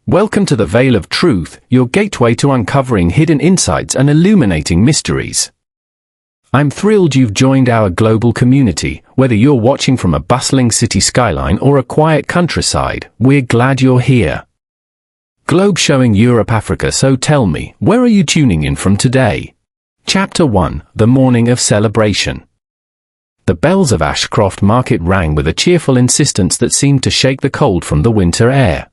Welcome to the Veil of Truth, your gateway to uncovering hidden insights and illuminating mysteries. I'm thrilled you've joined our global community. Whether you're watching from a bustling city skyline or a quiet countryside, we're glad you're here. Globe showing Europe, Africa, so tell me, where are you tuning in from today? Chapter 1, The Morning of Celebration. The bells of Ashcroft Market rang with a cheerful insistence that seemed to shake the cold from the winter air.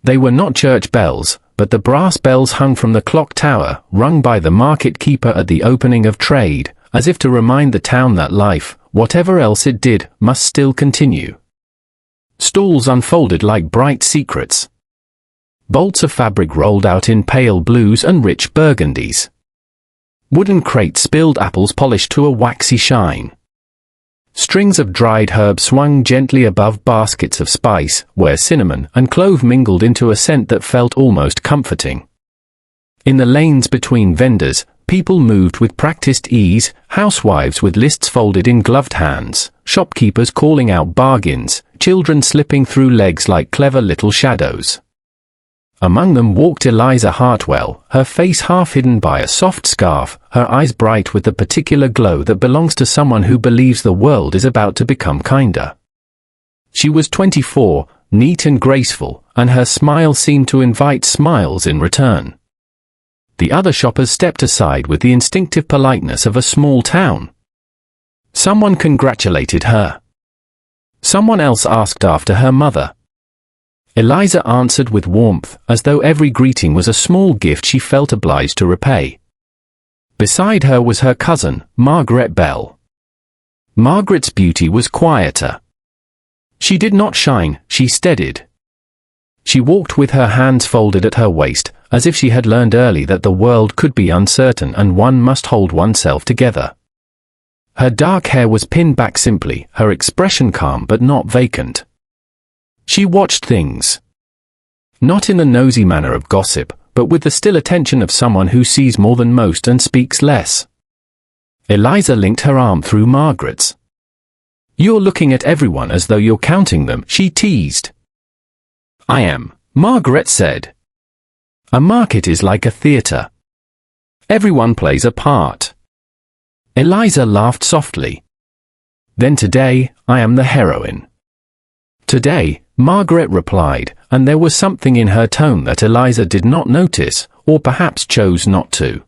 They were not church bells, but the brass bells hung from the clock tower, rung by the market keeper at the opening of trade, as if to remind the town that life, whatever else it did, must still continue. Stalls unfolded like bright secrets. Bolts of fabric rolled out in pale blues and rich burgundies. Wooden crates spilled apples polished to a waxy shine. Strings of dried herbs swung gently above baskets of spice, where cinnamon and clove mingled into a scent that felt almost comforting. In the lanes between vendors, people moved with practiced ease, housewives with lists folded in gloved hands, shopkeepers calling out bargains, children slipping through legs like clever little shadows. Among them walked Eliza Hartwell, her face half hidden by a soft scarf, her eyes bright with the particular glow that belongs to someone who believes the world is about to become kinder. She was 24, neat and graceful, and her smile seemed to invite smiles in return. The other shoppers stepped aside with the instinctive politeness of a small town. Someone congratulated her. Someone else asked after her mother. Eliza answered with warmth, as though every greeting was a small gift she felt obliged to repay. Beside her was her cousin, Margaret Bell. Margaret's beauty was quieter. She did not shine, she steadied. She walked with her hands folded at her waist, as if she had learned early that the world could be uncertain and one must hold oneself together. Her dark hair was pinned back simply, her expression calm but not vacant. She watched things. Not in the nosy manner of gossip, but with the still attention of someone who sees more than most and speaks less. Eliza linked her arm through Margaret's. "You're looking at everyone as though you're counting them," she teased. "I am," Margaret said. "A market is like a theatre. Everyone plays a part." Eliza laughed softly. "Then today, I am the heroine." "Today," Margaret replied, and there was something in her tone that Eliza did not notice, or perhaps chose not to.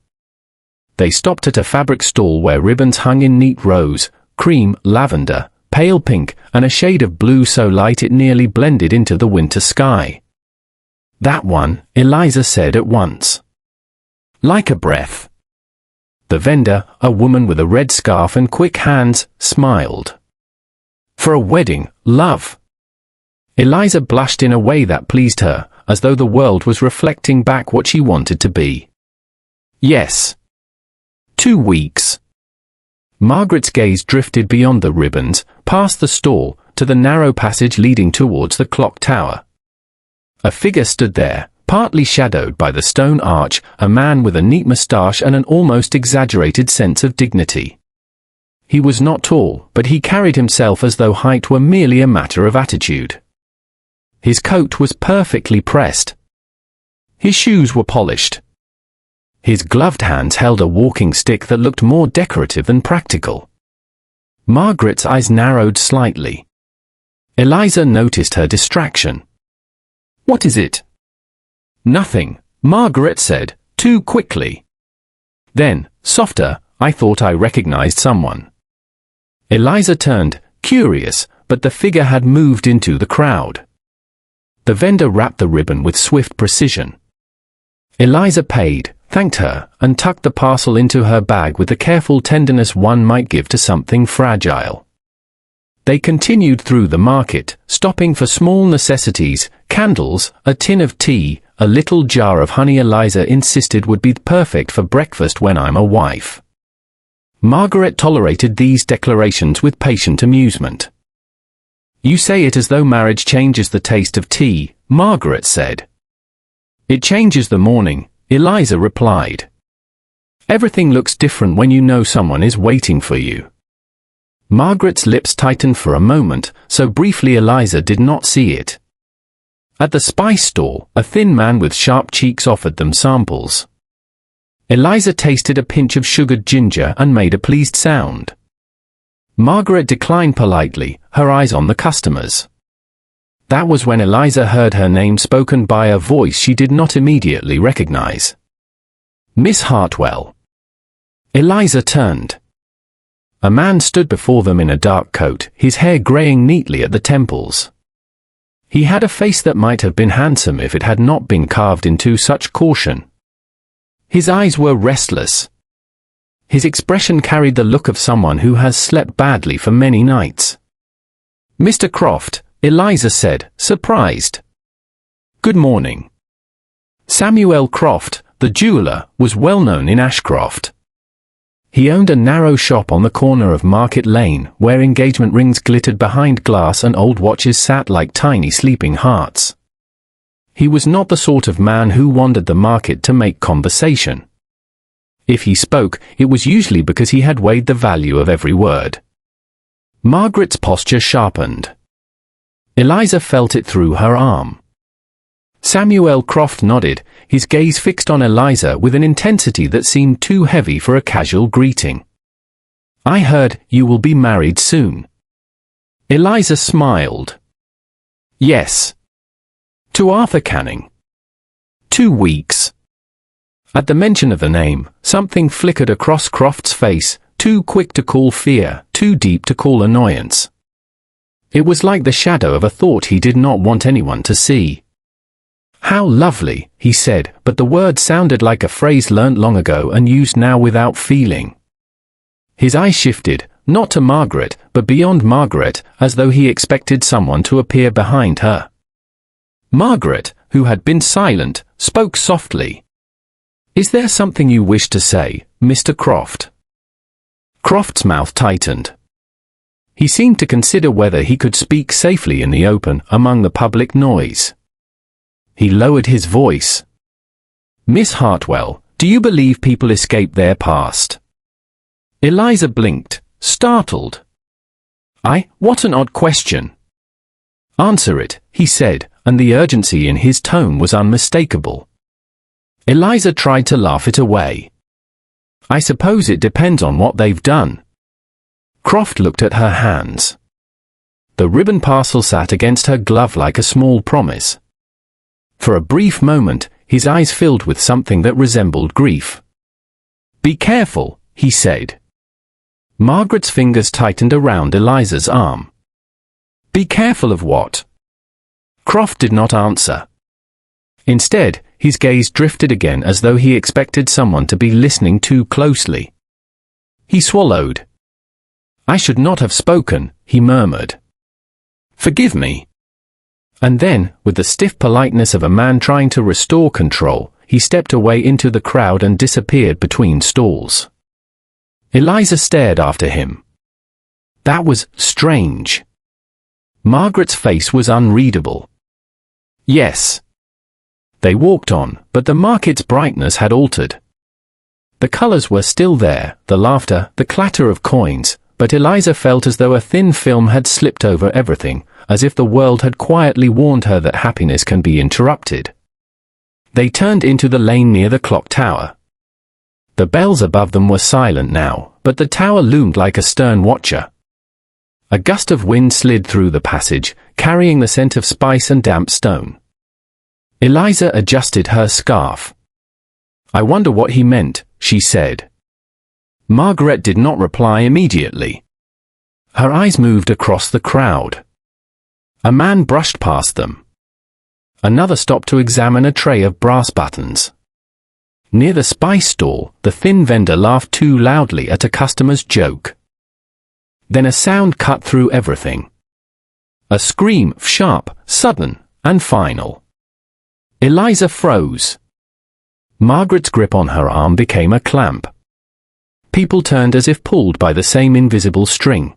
They stopped at a fabric stall where ribbons hung in neat rows, cream, lavender, pale pink, and a shade of blue so light it nearly blended into the winter sky. "That one," Eliza said at once. "Like a breath." The vendor, a woman with a red scarf and quick hands, smiled. "For a wedding, love." Eliza blushed in a way that pleased her, as though the world was reflecting back what she wanted to be. "Yes. 2 weeks." Margaret's gaze drifted beyond the ribbons, past the stall, to the narrow passage leading towards the clock tower. A figure stood there, partly shadowed by the stone arch, a man with a neat moustache and an almost exaggerated sense of dignity. He was not tall, but he carried himself as though height were merely a matter of attitude. His coat was perfectly pressed. His shoes were polished. His gloved hands held a walking stick that looked more decorative than practical. Margaret's eyes narrowed slightly. Eliza noticed her distraction. "What is it?" "Nothing," Margaret said, too quickly. Then, softer, "I thought I recognized someone." Eliza turned, curious, but the figure had moved into the crowd. The vendor wrapped the ribbon with swift precision. Eliza paid, thanked her, and tucked the parcel into her bag with the careful tenderness one might give to something fragile. They continued through the market, stopping for small necessities, candles, a tin of tea, a little jar of honey Eliza insisted would be perfect for breakfast when I'm a wife. Margaret tolerated these declarations with patient amusement. "You say it as though marriage changes the taste of tea," Margaret said. "It changes the morning," Eliza replied. "Everything looks different when you know someone is waiting for you." Margaret's lips tightened for a moment, so briefly Eliza did not see it. At the spice store, a thin man with sharp cheeks offered them samples. Eliza tasted a pinch of sugared ginger and made a pleased sound. Margaret declined politely, her eyes on the customers. That was when Eliza heard her name spoken by a voice she did not immediately recognize. Miss Hartwell. Eliza turned. A man stood before them in a dark coat, his hair graying neatly at the temples. He had a face that might have been handsome if it had not been carved into such caution. His eyes were restless. His expression carried the look of someone who has slept badly for many nights. Mr. Croft, Eliza said, surprised. Good morning. Samuel Croft, the jeweler, was well known in Ashcroft. He owned a narrow shop on the corner of Market Lane, where engagement rings glittered behind glass and old watches sat like tiny sleeping hearts. He was not the sort of man who wandered the market to make conversation. If he spoke, it was usually because he had weighed the value of every word. Margaret's posture sharpened. Eliza felt it through her arm. Samuel Croft nodded, his gaze fixed on Eliza with an intensity that seemed too heavy for a casual greeting. I heard you will be married soon. Eliza smiled. Yes. To Arthur Canning. 2 weeks. At the mention of the name, something flickered across Croft's face, too quick to call fear, too deep to call annoyance. It was like the shadow of a thought he did not want anyone to see. How lovely, he said, but the word sounded like a phrase learnt long ago and used now without feeling. His eyes shifted, not to Margaret, but beyond Margaret, as though he expected someone to appear behind her. Margaret, who had been silent, spoke softly. Is there something you wish to say, Mr. Croft? Croft's mouth tightened. He seemed to consider whether he could speak safely in the open, among the public noise. He lowered his voice. Miss Hartwell, do you believe people escape their past? Eliza blinked, startled. What an odd question. Answer it, he said, and the urgency in his tone was unmistakable. Eliza tried to laugh it away. I suppose it depends on what they've done. Croft looked at her hands. The ribbon parcel sat against her glove like a small promise. For a brief moment, his eyes filled with something that resembled grief. Be careful, he said. Margaret's fingers tightened around Eliza's arm. Be careful of what? Croft did not answer. Instead, his gaze drifted again as though he expected someone to be listening too closely. He swallowed. I should not have spoken, he murmured. Forgive me. And then, with the stiff politeness of a man trying to restore control, he stepped away into the crowd and disappeared between stalls. Eliza stared after him. That was strange. Margaret's face was unreadable. Yes. They walked on, but the market's brightness had altered. The colors were still there, the laughter, the clatter of coins, but Eliza felt as though a thin film had slipped over everything, as if the world had quietly warned her that happiness can be interrupted. They turned into the lane near the clock tower. The bells above them were silent now, but the tower loomed like a stern watcher. A gust of wind slid through the passage, carrying the scent of spice and damp stone. Eliza adjusted her scarf. I wonder what he meant, she said. Margaret did not reply immediately. Her eyes moved across the crowd. A man brushed past them. Another stopped to examine a tray of brass buttons. Near the spice stall, the thin vendor laughed too loudly at a customer's joke. Then a sound cut through everything. A scream, sharp, sudden, and final. Eliza froze. Margaret's grip on her arm became a clamp. People turned as if pulled by the same invisible string.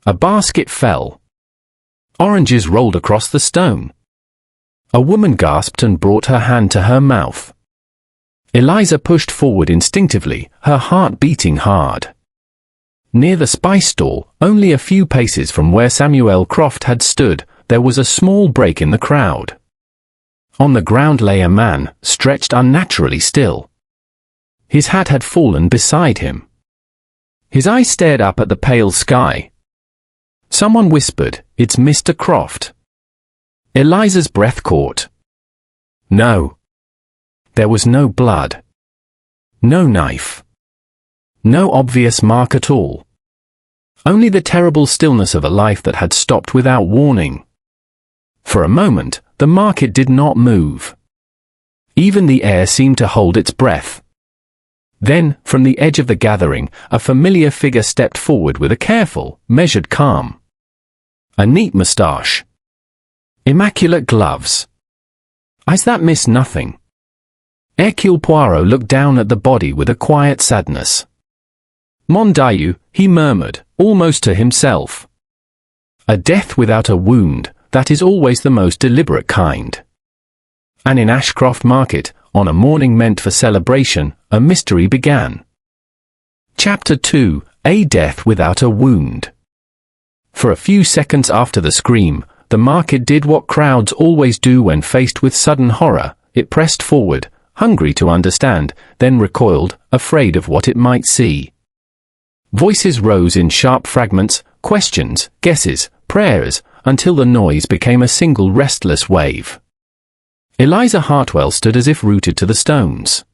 A basket fell. Oranges rolled across the stone. A woman gasped and brought her hand to her mouth. Eliza pushed forward instinctively, her heart beating hard. Near the spice stall, only a few paces from where Samuel Croft had stood, there was a small break in the crowd. On the ground lay a man, stretched unnaturally still. His hat had fallen beside him. His eyes stared up at the pale sky. Someone whispered, "It's Mr. Croft." Eliza's breath caught. No. There was no blood. No knife. No obvious mark at all. Only the terrible stillness of a life that had stopped without warning. For a moment, the market did not move. Even the air seemed to hold its breath. Then, from the edge of the gathering, a familiar figure stepped forward with a careful, measured calm. A neat moustache. Immaculate gloves. Eyes that missed nothing. Hercule Poirot looked down at the body with a quiet sadness. "Mon Dieu," he murmured, almost to himself. "A death without a wound, that is always the most deliberate kind." And in Ashcroft Market, on a morning meant for celebration, a mystery began. Chapter 2: A Death Without a Wound. For a few seconds after the scream, the market did what crowds always do when faced with sudden horror. It pressed forward, hungry to understand, then recoiled, afraid of what it might see. Voices rose in sharp fragments, questions, guesses, prayers, until the noise became a single restless wave. Eliza Hartwell stood as if rooted to the stones.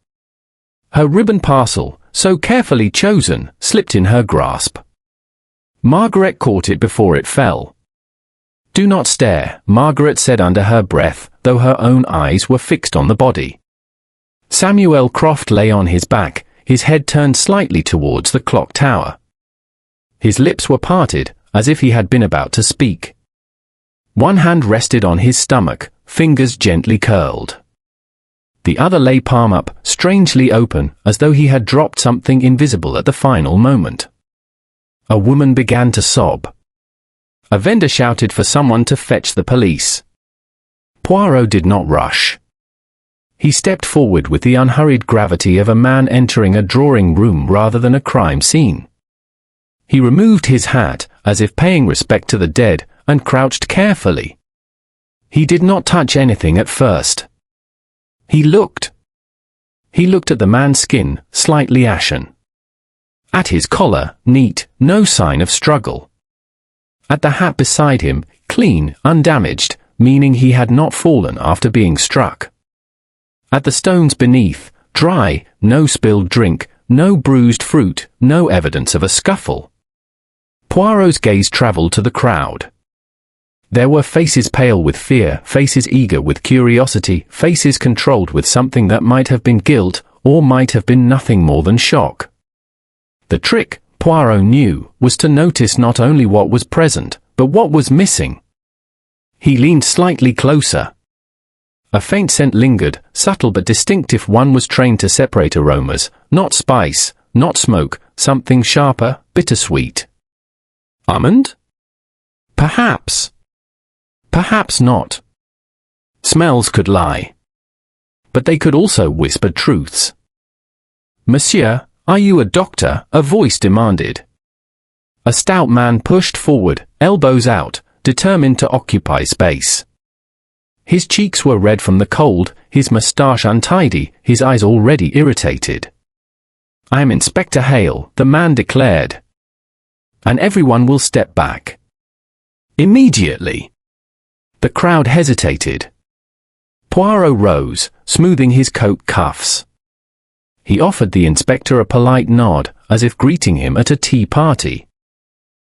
Her ribbon parcel, so carefully chosen, slipped in her grasp. Margaret caught it before it fell. "Do not stare," Margaret said under her breath, though her own eyes were fixed on the body. Samuel Croft lay on his back, his head turned slightly towards the clock tower. His lips were parted, as if he had been about to speak. One hand rested on his stomach, fingers gently curled. The other lay palm up, strangely open, as though he had dropped something invisible at the final moment. A woman began to sob. A vendor shouted for someone to fetch the police. Poirot did not rush. He stepped forward with the unhurried gravity of a man entering a drawing room rather than a crime scene. He removed his hat, as if paying respect to the dead, and crouched carefully. He did not touch anything at first. He looked. He looked at the man's skin, slightly ashen. At his collar, neat, no sign of struggle. At the hat beside him, clean, undamaged, meaning he had not fallen after being struck. At the stones beneath, dry, no spilled drink, no bruised fruit, no evidence of a scuffle. Poirot's gaze traveled to the crowd. There were faces pale with fear, faces eager with curiosity, faces controlled with something that might have been guilt, or might have been nothing more than shock. The trick, Poirot knew, was to notice not only what was present, but what was missing. He leaned slightly closer. A faint scent lingered, subtle but distinct if one was trained to separate aromas, not spice, not smoke, something sharper, bittersweet. Almond? Perhaps. Perhaps not. Smells could lie. But they could also whisper truths. "Monsieur, are you a doctor?" a voice demanded. A stout man pushed forward, elbows out, determined to occupy space. His cheeks were red from the cold, his moustache untidy, his eyes already irritated. "I am Inspector Hale," the man declared. "And everyone will step back." Immediately. The crowd hesitated. Poirot rose, smoothing his coat cuffs. He offered the inspector a polite nod, as if greeting him at a tea party.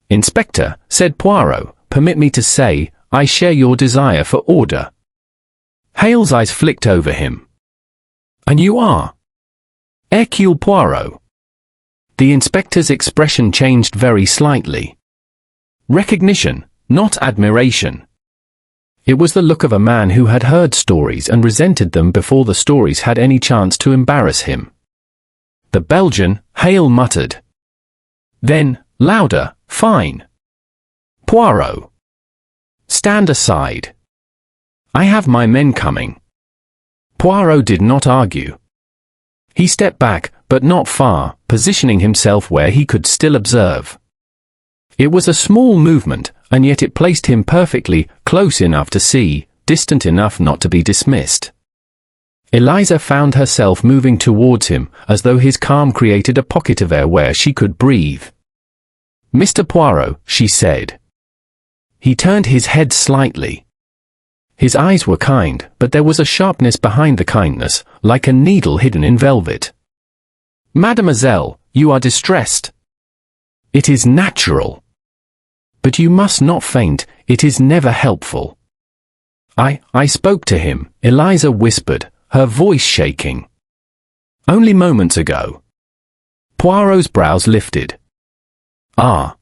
"Inspector," said Poirot, "permit me to say, I share your desire for order." Hale's eyes flicked over him. "And you are?" "Hercule Poirot." The inspector's expression changed very slightly. Recognition, not admiration. It was the look of a man who had heard stories and resented them before the stories had any chance to embarrass him. "The Belgian," Hale muttered. Then, louder, "Fine. Poirot. Stand aside. I have my men coming." Poirot did not argue. He stepped back, but not far, positioning himself where he could still observe. It was a small movement, and yet it placed him perfectly, close enough to see, distant enough not to be dismissed. Eliza found herself moving towards him, as though his calm created a pocket of air where she could breathe. "Mr. Poirot," she said. He turned his head slightly. His eyes were kind, but there was a sharpness behind the kindness, like a needle hidden in velvet. "Mademoiselle, you are distressed. It is natural. But you must not faint, it is never helpful." I spoke to him," Eliza whispered, her voice shaking. "Only moments ago." Poirot's brows lifted. "Ah."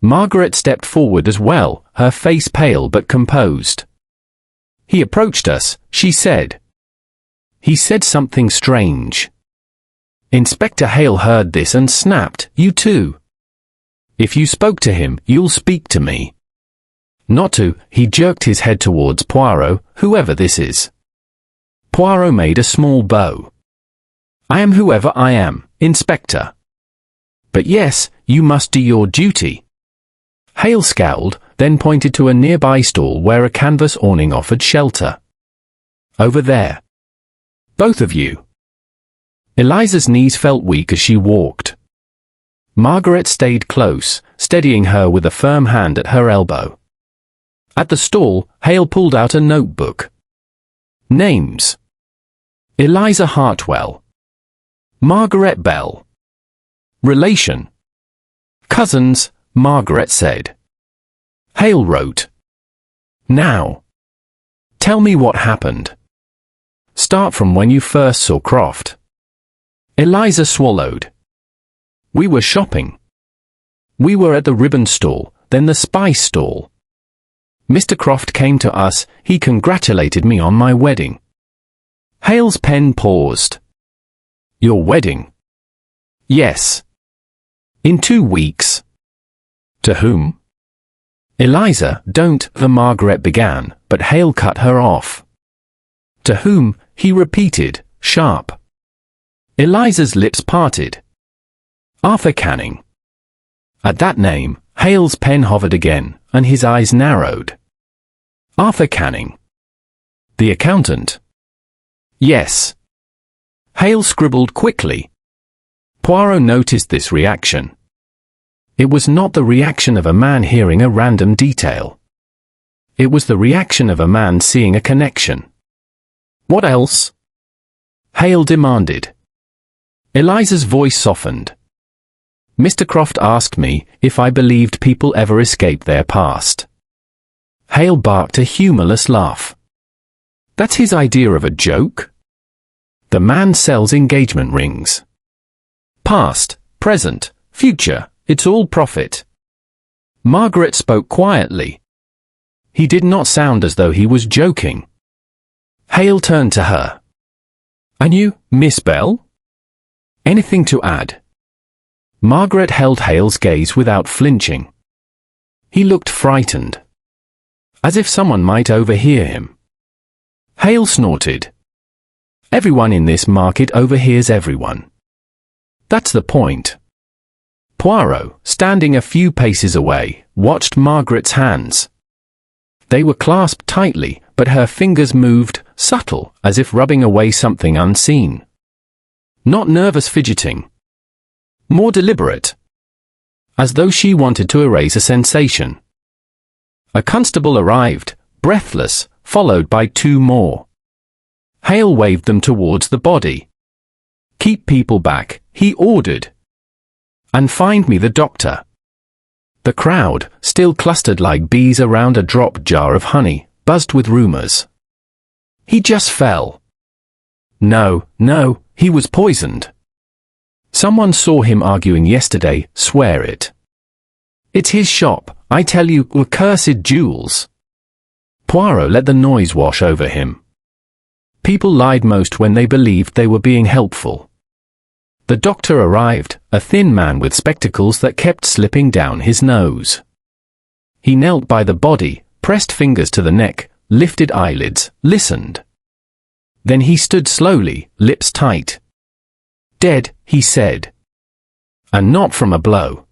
Margaret stepped forward as well, her face pale but composed. "He approached us," she said. "He said something strange." Inspector Hale heard this and snapped, "You too. If you spoke to him, you'll speak to me." "Not to," he jerked his head towards Poirot, "whoever this is." Poirot made a small bow. "I am whoever I am, Inspector. But yes, you must do your duty." Hale scowled, then pointed to a nearby stall where a canvas awning offered shelter. "Over there. Both of you." Eliza's knees felt weak as she walked. Margaret stayed close, steadying her with a firm hand at her elbow. At the stall, Hale pulled out a notebook. Names: Eliza Hartwell, Margaret Bell. Relation: cousins, Margaret said. Hale wrote, "Now, tell me what happened. Start from when you first saw Croft." Eliza swallowed. "We were shopping. We were at the ribbon stall, then the spice stall. Mr. Croft came to us, he congratulated me on my wedding." Hale's pen paused. "Your wedding?" "Yes. In 2 weeks." "To whom?" "Eliza, don't," Margaret began, but Hale cut her off. "To whom?" he repeated, sharp. Eliza's lips parted. "Arthur Canning." At that name, Hale's pen hovered again, and his eyes narrowed. "Arthur Canning. The accountant?" "Yes." Hale scribbled quickly. Poirot noticed this reaction. It was not the reaction of a man hearing a random detail. It was the reaction of a man seeing a connection. "What else?" Hale demanded. Eliza's voice softened. "Mr. Croft asked me if I believed people ever escape their past." Hale barked a humorless laugh. "That's his idea of a joke? The man sells engagement rings. Past, present, future, it's all profit." Margaret spoke quietly. He did not sound as though he was joking. Hale turned to her. "And you, Miss Bell? Anything to add?" Margaret held Hale's gaze without flinching. He looked frightened, as if someone might overhear him. Hale snorted. "Everyone in this market overhears everyone. That's the point." Poirot, standing a few paces away, watched Margaret's hands. They were clasped tightly, but her fingers moved, subtle, as if rubbing away something unseen. Not nervous fidgeting. More deliberate. As though she wanted to erase a sensation. A constable arrived, breathless, followed by 2 more. Hale waved them towards the body. "Keep people back," he ordered. "And find me the doctor." The crowd, still clustered like bees around a drop jar of honey, buzzed with rumors. "He just fell." "No, no, he was poisoned." "Someone saw him arguing yesterday, swear it." "It's his shop, I tell you, accursed jewels." Poirot let the noise wash over him. People lied most when they believed they were being helpful. The doctor arrived, a thin man with spectacles that kept slipping down his nose. He knelt by the body, pressed fingers to the neck, lifted eyelids, listened. Then he stood slowly, lips tight. "Dead," he said. "And not from a blow.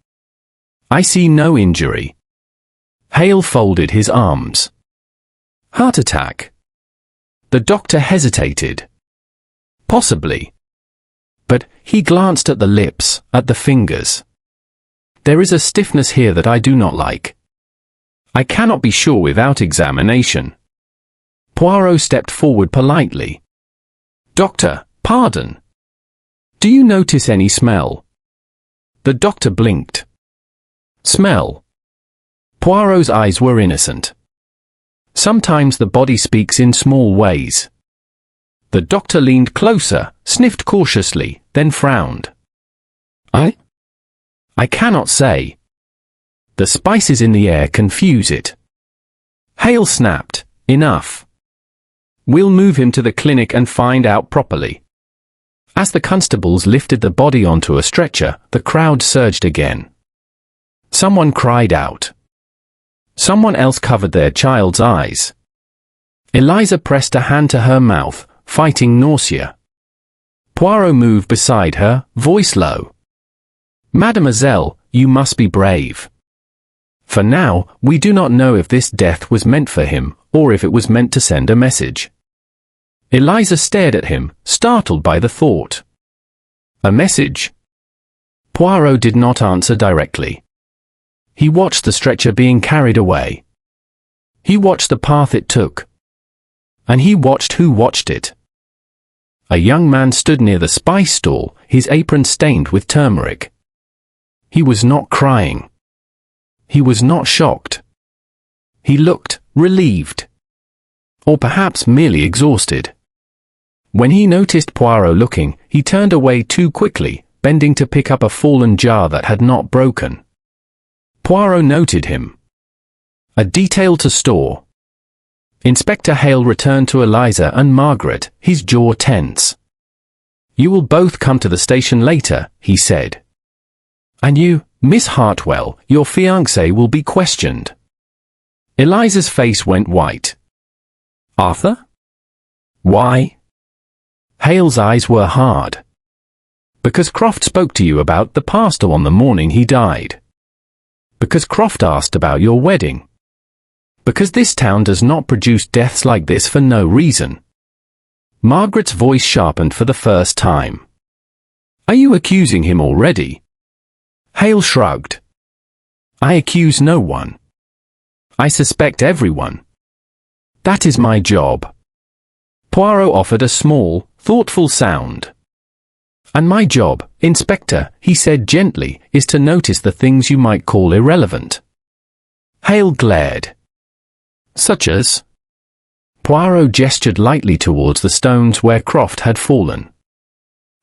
I see no injury." Hale folded his arms. Heart attack. The doctor hesitated. Possibly. But he glanced at the lips, at the fingers. There is a stiffness here that I do not like. I cannot be sure without examination. Poirot stepped forward politely. Doctor, pardon. Do you notice any smell? The doctor blinked. Smell. Poirot's eyes were innocent. Sometimes the body speaks in small ways. The doctor leaned closer, sniffed cautiously, then frowned. I cannot say. The spices in the air confuse it. Hale snapped, enough. We'll move him to the clinic and find out properly. As the constables lifted the body onto a stretcher, the crowd surged again. Someone cried out. Someone else covered their child's eyes. Eliza pressed a hand to her mouth, fighting nausea. Poirot moved beside her, voice low. Mademoiselle, you must be brave. For now, we do not know if this death was meant for him, or if it was meant to send a message. Eliza stared at him, startled by the thought. A message? Poirot did not answer directly. He watched the stretcher being carried away. He watched the path it took. And he watched who watched it. A young man stood near the spice stall, his apron stained with turmeric. He was not crying. He was not shocked. He looked relieved. Or perhaps merely exhausted. When he noticed Poirot looking, he turned away too quickly, bending to pick up a fallen jar that had not broken. Poirot noted him. A detail to store. Inspector Hale returned to Eliza and Margaret, his jaw tense. You will both come to the station later, he said. And you, Miss Hartwell, your fiancé will be questioned. Eliza's face went white. Arthur? Why? Hale's eyes were hard. Because Croft spoke to you about the pastor on the morning he died. Because Croft asked about your wedding. Because this town does not produce deaths like this for no reason. Margaret's voice sharpened for the first time. Are you accusing him already? Hale shrugged. I accuse no one. I suspect everyone. That is my job. Poirot offered a small, thoughtful sound. And my job, Inspector, he said gently, is to notice the things you might call irrelevant. Hale glared. Such as? Poirot gestured lightly towards the stones where Croft had fallen.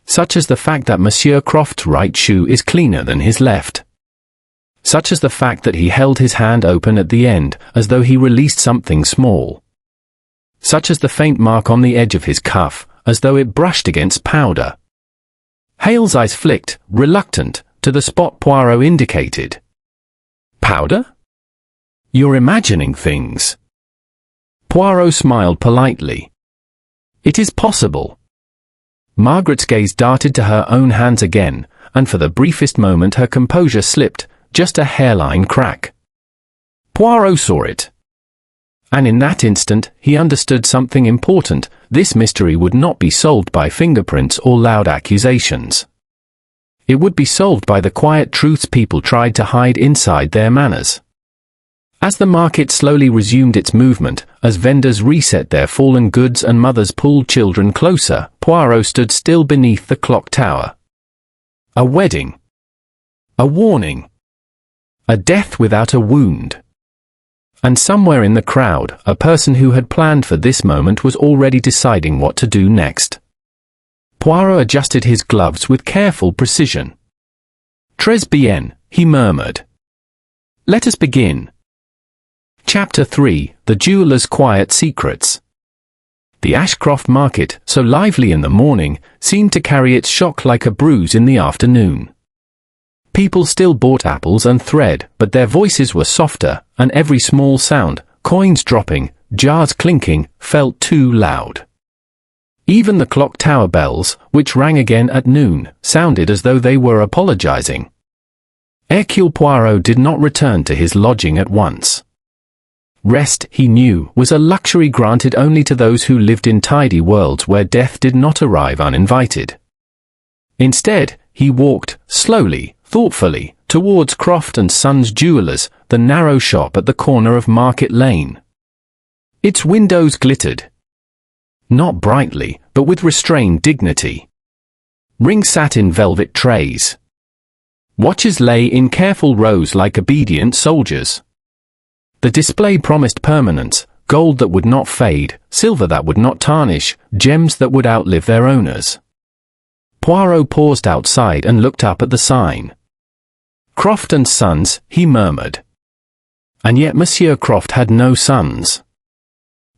Such as the fact that Monsieur Croft's right shoe is cleaner than his left. Such as the fact that he held his hand open at the end, as though he released something small. Such as the faint mark on the edge of his cuff, as though it brushed against powder. Hale's eyes flicked, reluctant, to the spot Poirot indicated. Powder? You're imagining things. Poirot smiled politely. It is possible. Margaret's gaze darted to her own hands again, and for the briefest moment her composure slipped, just a hairline crack. Poirot saw it. And in that instant, he understood something important. This mystery would not be solved by fingerprints or loud accusations. It would be solved by the quiet truths people tried to hide inside their manners. As the market slowly resumed its movement, as vendors reset their fallen goods and mothers pulled children closer, Poirot stood still beneath the clock tower. A wedding. A warning. A death without a wound. And somewhere in the crowd, a person who had planned for this moment was already deciding what to do next. Poirot adjusted his gloves with careful precision. Très bien, he murmured. Let us begin. Chapter 3, The Jeweller's Quiet Secrets. The Ashcroft market, so lively in the morning, seemed to carry its shock like a bruise in the afternoon. People still bought apples and thread, but their voices were softer, and every small sound, coins dropping, jars clinking, felt too loud. Even the clock tower bells, which rang again at noon, sounded as though they were apologizing. Hercule Poirot did not return to his lodging at once. Rest, he knew, was a luxury granted only to those who lived in tidy worlds where death did not arrive uninvited. Instead, he walked, slowly, thoughtfully, towards Croft and Sons Jewellers, the narrow shop at the corner of Market Lane. Its windows glittered. Not brightly, but with restrained dignity. Rings sat in velvet trays. Watches lay in careful rows like obedient soldiers. The display promised permanence, gold that would not fade, silver that would not tarnish, gems that would outlive their owners. Poirot paused outside and looked up at the sign. Croft and Sons, he murmured. And yet Monsieur Croft had no sons.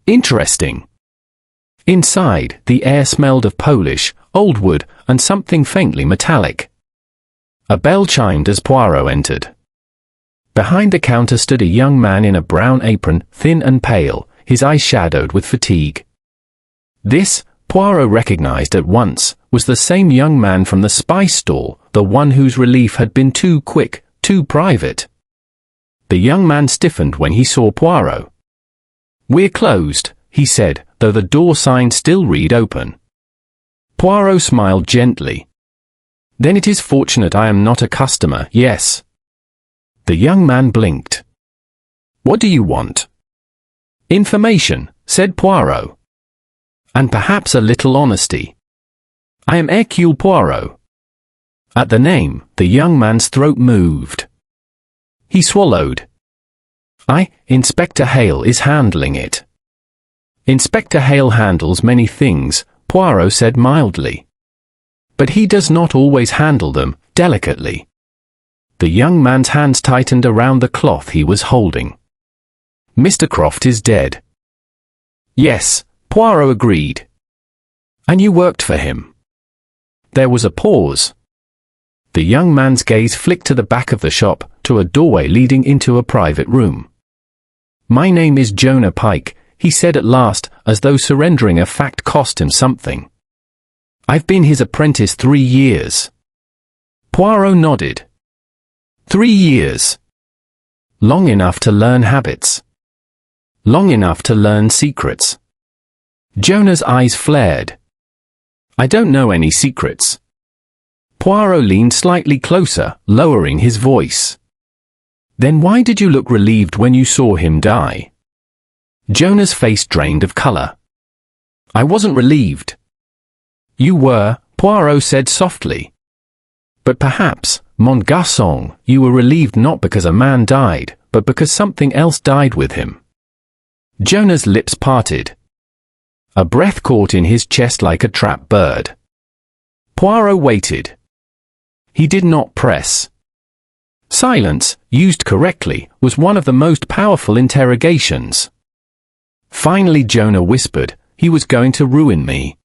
Interesting. Inside, the air smelled of Polish, old wood, and something faintly metallic. A bell chimed as Poirot entered. Behind the counter stood a young man in a brown apron, thin and pale, his eyes shadowed with fatigue. This, Poirot recognized at once, was the same young man from the spice stall, the one whose relief had been too quick, too private. The young man stiffened when he saw Poirot. "We're closed," he said, though the door sign still read open. Poirot smiled gently. "Then it is fortunate I am not a customer, yes." The young man blinked. "What do you want?" "Information," said Poirot. "And perhaps a little honesty. I am Hercule Poirot." At the name, the young man's throat moved. He swallowed. Inspector Hale is handling it." "Inspector Hale handles many things," Poirot said mildly. "But he does not always handle them delicately." The young man's hands tightened around the cloth he was holding. "Mr. Croft is dead." "Yes," Poirot agreed. "And you worked for him?" There was a pause. The young man's gaze flicked to the back of the shop, to a doorway leading into a private room. "My name is Jonah Pike," he said at last, as though surrendering a fact cost him something. "I've been his apprentice 3 years." Poirot nodded. 3 years. Long enough to learn habits. Long enough to learn secrets. Jonah's eyes flared. "I don't know any secrets." Poirot leaned slightly closer, lowering his voice. "Then why did you look relieved when you saw him die?" Jonah's face drained of color. "I wasn't relieved." "You were," Poirot said softly. "But perhaps, mon garçon, you were relieved not because a man died, but because something else died with him." Jonah's lips parted. A breath caught in his chest like a trapped bird. Poirot waited. He did not press. Silence, used correctly, was one of the most powerful interrogations. Finally Jonah whispered, "He was going to ruin me."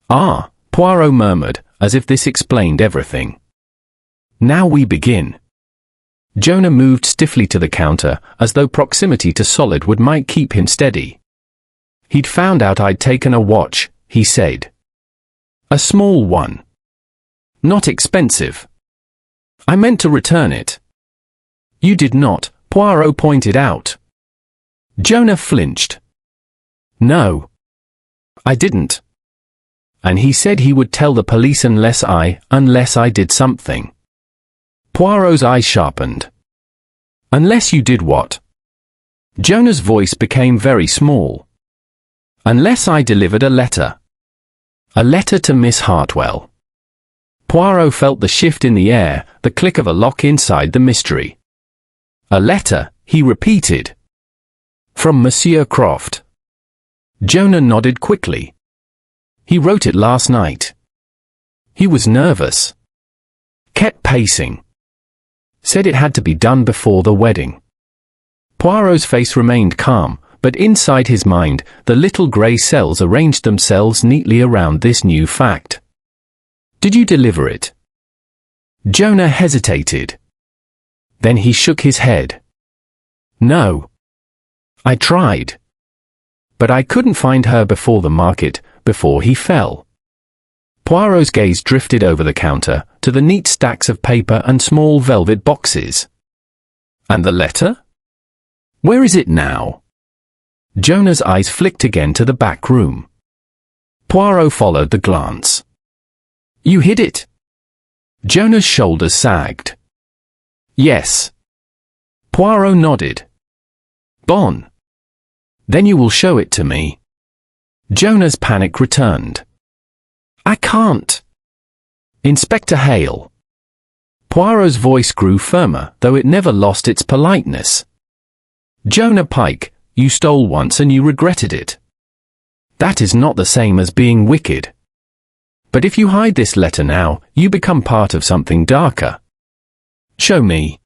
"Ah," Poirot murmured, as if this explained everything. "Now we begin." Jonah moved stiffly to the counter, as though proximity to solid wood might keep him steady. "He'd found out I'd taken a watch," he said. "A small one. Not expensive. I meant to return it." "You did not," Poirot pointed out. Jonah flinched. "No. I didn't. And he said he would tell the police unless I did something." Poirot's eyes sharpened. "Unless you did what?" Jonah's voice became very small. "Unless I delivered a letter. A letter to Miss Hartwell." Poirot felt the shift in the air, the click of a lock inside the mystery. "A letter," he repeated. "From Monsieur Croft." Jonah nodded quickly. "He wrote it last night." He was nervous. Kept pacing. Said it had to be done before the wedding. Poirot's face remained calm, but inside his mind, the little grey cells arranged themselves neatly around this new fact. "Did you deliver it?" Jonah hesitated. Then he shook his head. "No. I tried. But I couldn't find her before the market, before he fell." Poirot's gaze drifted over the counter, to the neat stacks of paper and small velvet boxes. "And the letter?" Where is it now? Jonah's eyes flicked again to the back room. Poirot followed the glance. You hid it? Jonah's shoulders sagged. Yes. Poirot nodded. Bon. Then you will show it to me. Jonah's panic returned. I can't. Inspector Hale. Poirot's voice grew firmer, though it never lost its politeness. Jonah Pike, you stole once and you regretted it. That is not the same as being wicked. But if you hide this letter now, you become part of something darker. Show me.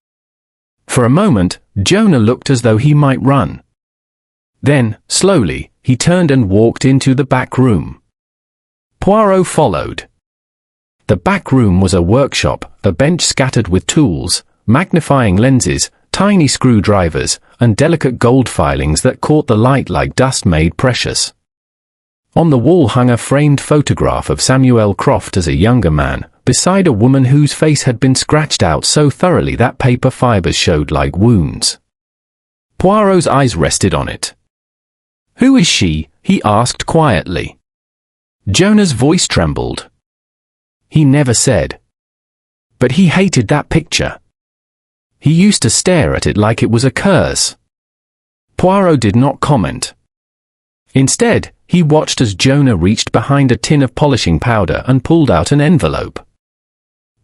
For a moment, Jonah looked as though he might run. Then, slowly, he turned and walked into the back room. Poirot followed. The back room was a workshop, a bench scattered with tools, magnifying lenses, tiny screwdrivers, and delicate gold filings that caught the light like dust made precious. On the wall hung a framed photograph of Samuel Croft as a younger man, beside a woman whose face had been scratched out so thoroughly that paper fibers showed like wounds. Poirot's eyes rested on it. Who is she? He asked quietly. Jonah's voice trembled. He never said. But he hated that picture. He used to stare at it like it was a curse. Poirot did not comment. Instead, he watched as Jonah reached behind a tin of polishing powder and pulled out an envelope.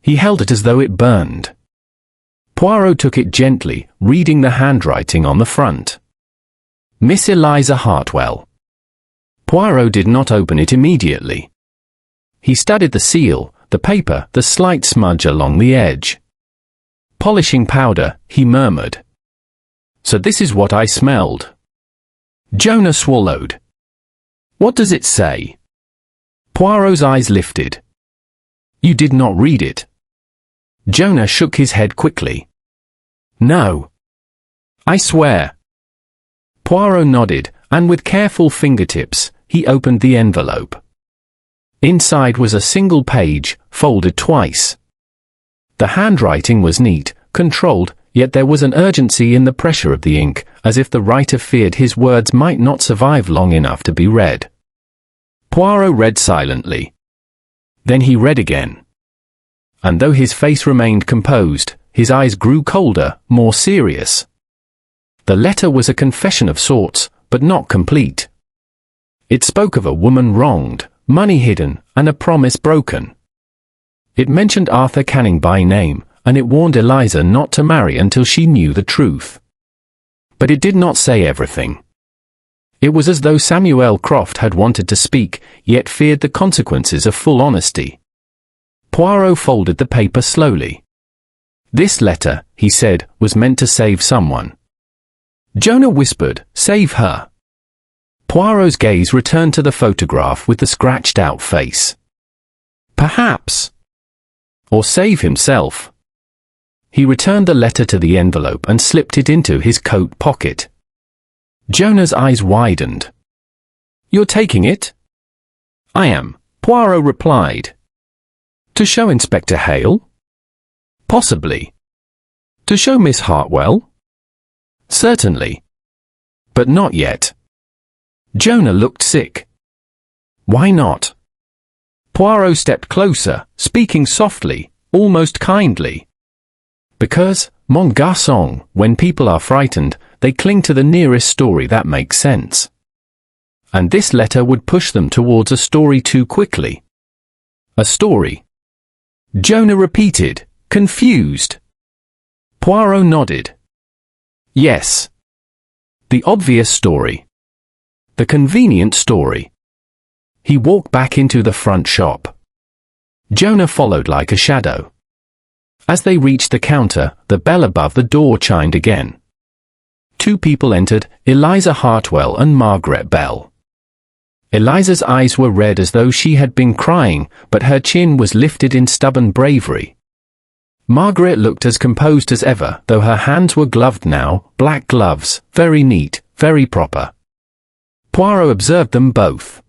He held it as though it burned. Poirot took it gently, reading the handwriting on the front. Miss Eliza Hartwell. Poirot did not open it immediately. He studied the seal, the paper, the slight smudge along the edge. Polishing powder, he murmured. So this is what I smelled. Jonah swallowed. What does it say? Poirot's eyes lifted. You did not read it. Jonah shook his head quickly. No. I swear. Poirot nodded, and with careful fingertips, he opened the envelope. Inside was a single page, folded twice. The handwriting was neat, controlled, yet there was an urgency in the pressure of the ink, as if the writer feared his words might not survive long enough to be read. Poirot read silently. Then he read again. And though his face remained composed, his eyes grew colder, more serious. The letter was a confession of sorts, but not complete. It spoke of a woman wronged, money hidden, and a promise broken. It mentioned Arthur Canning by name, and it warned Eliza not to marry until she knew the truth. But it did not say everything. It was as though Samuel Croft had wanted to speak, yet feared the consequences of full honesty. Poirot folded the paper slowly. This letter, he said, was meant to save someone. Jonah whispered, save her. Poirot's gaze returned to the photograph with the scratched-out face. Perhaps. Or save himself. He returned the letter to the envelope and slipped it into his coat pocket. Jonah's eyes widened. You're taking it? I am, Poirot replied. To show Inspector Hale? Possibly. To show Miss Hartwell? Certainly. But not yet. Jonah looked sick. Why not? Poirot stepped closer, speaking softly, almost kindly. Because, mon garçon, when people are frightened, they cling to the nearest story that makes sense. And this letter would push them towards a story too quickly. A story. Jonah repeated, confused. Poirot nodded. Yes. The obvious story. The convenient story. He walked back into the front shop. Jonah followed like a shadow. As they reached the counter, the bell above the door chimed again. Two people entered, Eliza Hartwell and Margaret Bell. Eliza's eyes were red as though she had been crying, but her chin was lifted in stubborn bravery. Margaret looked as composed as ever, though her hands were gloved now, black gloves, very neat, very proper. Poirot observed them both.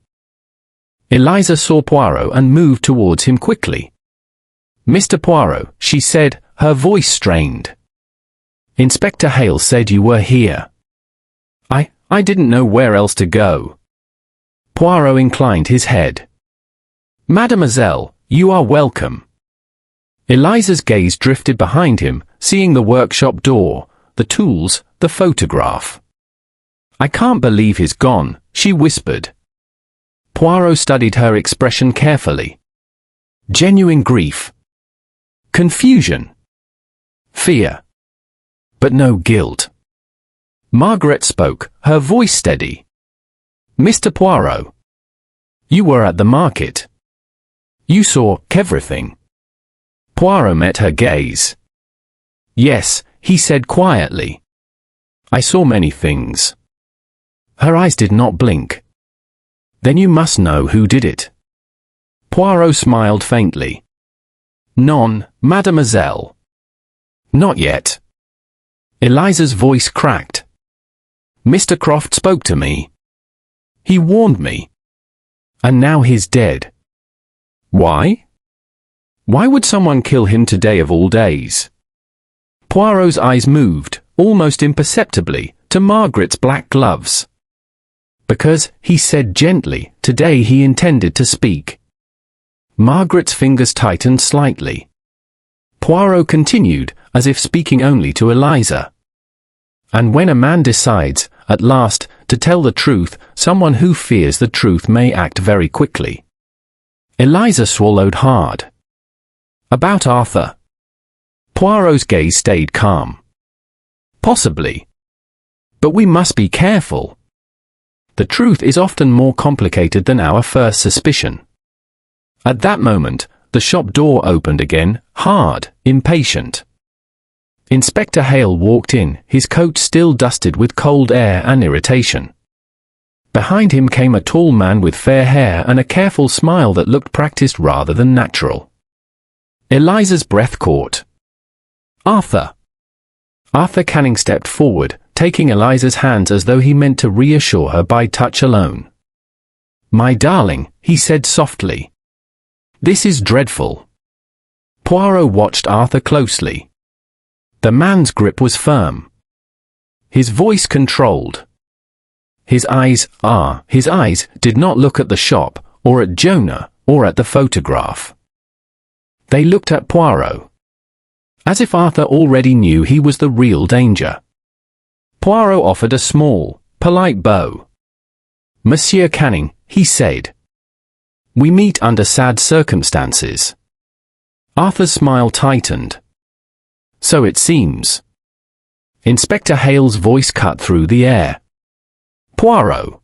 Eliza saw Poirot and moved towards him quickly. Mr. Poirot, she said, her voice strained. Inspector Hale said you were here. I didn't know where else to go. Poirot inclined his head. Mademoiselle, you are welcome. Eliza's gaze drifted behind him, seeing the workshop door, the tools, the photograph. I can't believe he's gone, she whispered. Poirot studied her expression carefully. Genuine grief. Confusion. Fear. But no guilt. Margaret spoke, her voice steady. Mr. Poirot. You were at the market. You saw everything. Poirot met her gaze. Yes, he said quietly. I saw many things. Her eyes did not blink. Then you must know who did it. Poirot smiled faintly. None, mademoiselle. Not yet. Eliza's voice cracked. Mr. Croft spoke to me. He warned me. And now he's dead. Why? Why would someone kill him today of all days? Poirot's eyes moved, almost imperceptibly, to Margaret's black gloves. Because, he said gently, today he intended to speak. Margaret's fingers tightened slightly. Poirot continued, as if speaking only to Eliza. And when a man decides, at last, to tell the truth, someone who fears the truth may act very quickly. Eliza swallowed hard. About Arthur. Poirot's gaze stayed calm. Possibly. But we must be careful. The truth is often more complicated than our first suspicion. At that moment, the shop door opened again, hard, impatient. Inspector Hale walked in, his coat still dusted with cold air and irritation. Behind him came a tall man with fair hair and a careful smile that looked practiced rather than natural. Eliza's breath caught. Arthur. Arthur Canning stepped forward, taking Eliza's hands as though he meant to reassure her by touch alone. My darling, he said softly. This is dreadful. Poirot watched Arthur closely. The man's grip was firm. His voice controlled. His eyes did not look at the shop, or at Jonah, or at the photograph. They looked at Poirot. As if Arthur already knew he was the real danger. Poirot offered a small, polite bow. Monsieur Canning, he said. We meet under sad circumstances. Arthur's smile tightened. So it seems. Inspector Hale's voice cut through the air. Poirot.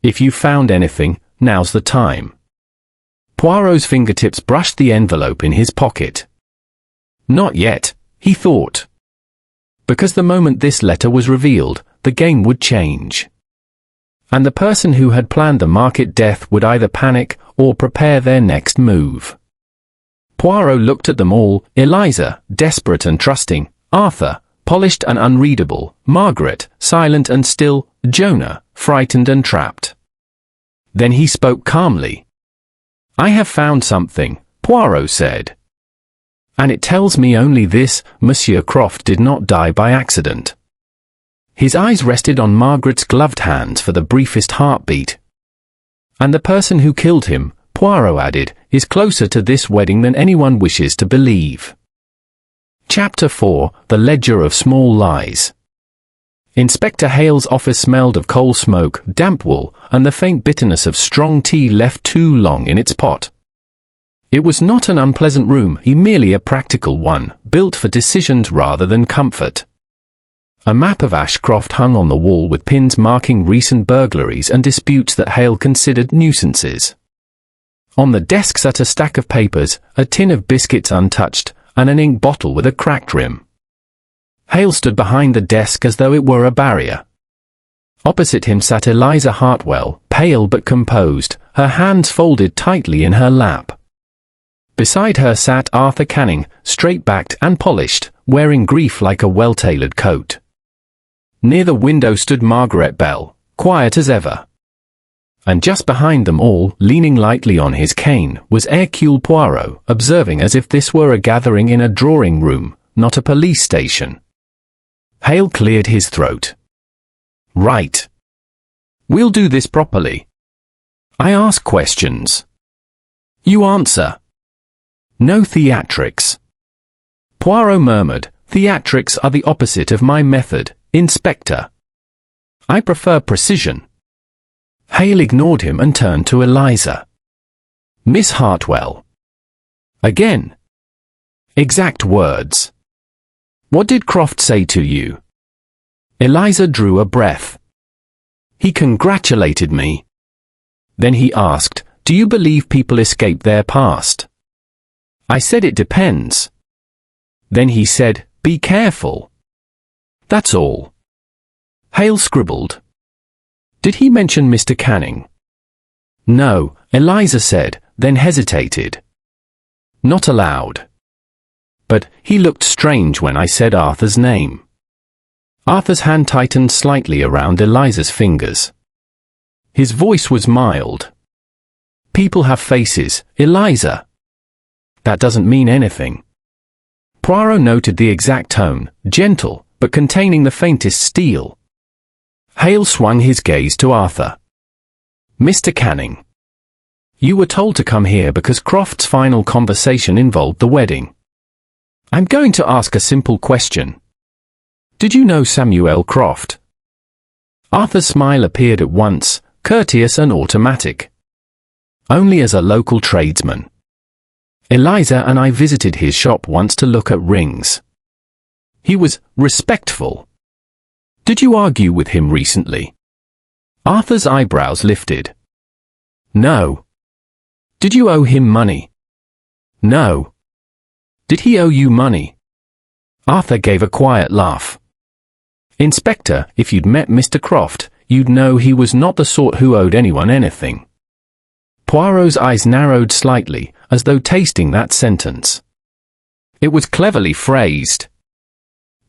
If you found anything, now's the time. Poirot's fingertips brushed the envelope in his pocket. Not yet, he thought. Because the moment this letter was revealed, the game would change. And the person who had planned the market death would either panic or prepare their next move. Poirot looked at them all, Eliza, desperate and trusting, Arthur, polished and unreadable, Margaret, silent and still, Jonah, frightened and trapped. Then he spoke calmly. I have found something, Poirot said. And it tells me only this, Monsieur Croft did not die by accident. His eyes rested on Margaret's gloved hands for the briefest heartbeat. And the person who killed him, Poirot added, is closer to this wedding than anyone wishes to believe. Chapter 4, The Ledger of Small Lies. Inspector Hale's office smelled of coal smoke, damp wool, and the faint bitterness of strong tea left too long in its pot. It was not an unpleasant room, merely a practical one, built for decisions rather than comfort. A map of Ashcroft hung on the wall with pins marking recent burglaries and disputes that Hale considered nuisances. On the desk sat a stack of papers, a tin of biscuits untouched, and an ink bottle with a cracked rim. Hale stood behind the desk as though it were a barrier. Opposite him sat Eliza Hartwell, pale but composed, her hands folded tightly in her lap. Beside her sat Arthur Canning, straight-backed and polished, wearing grief like a well-tailored coat. Near the window stood Margaret Bell, quiet as ever. And just behind them all, leaning lightly on his cane, was Hercule Poirot, observing as if this were a gathering in a drawing room, not a police station. Hale cleared his throat. Right. We'll do this properly. I ask questions. You answer. No theatrics. Poirot murmured, theatrics are the opposite of my method, Inspector. I prefer precision. Hale ignored him and turned to Eliza. Miss Hartwell. Again. Exact words. What did Croft say to you? Eliza drew a breath. He congratulated me. Then he asked, do you believe people escape their past? I said it depends. Then he said, be careful. That's all. Hale scribbled. Did he mention Mr. Canning? No, Eliza said, then hesitated. Not allowed. But he looked strange when I said Arthur's name. Arthur's hand tightened slightly around Eliza's fingers. His voice was mild. People have faces, Eliza. That doesn't mean anything. Poirot noted the exact tone, gentle, but containing the faintest steel. Hale swung his gaze to Arthur. Mr. Canning. You were told to come here because Croft's final conversation involved the wedding. I'm going to ask a simple question. Did you know Samuel Croft? Arthur's smile appeared at once, courteous and automatic. Only as a local tradesman. Eliza and I visited his shop once to look at rings. He was respectful. Did you argue with him recently? Arthur's eyebrows lifted. No. Did you owe him money? No. Did he owe you money? Arthur gave a quiet laugh. Inspector, if you'd met Mr. Croft, you'd know he was not the sort who owed anyone anything. Poirot's eyes narrowed slightly, as though tasting that sentence. It was cleverly phrased.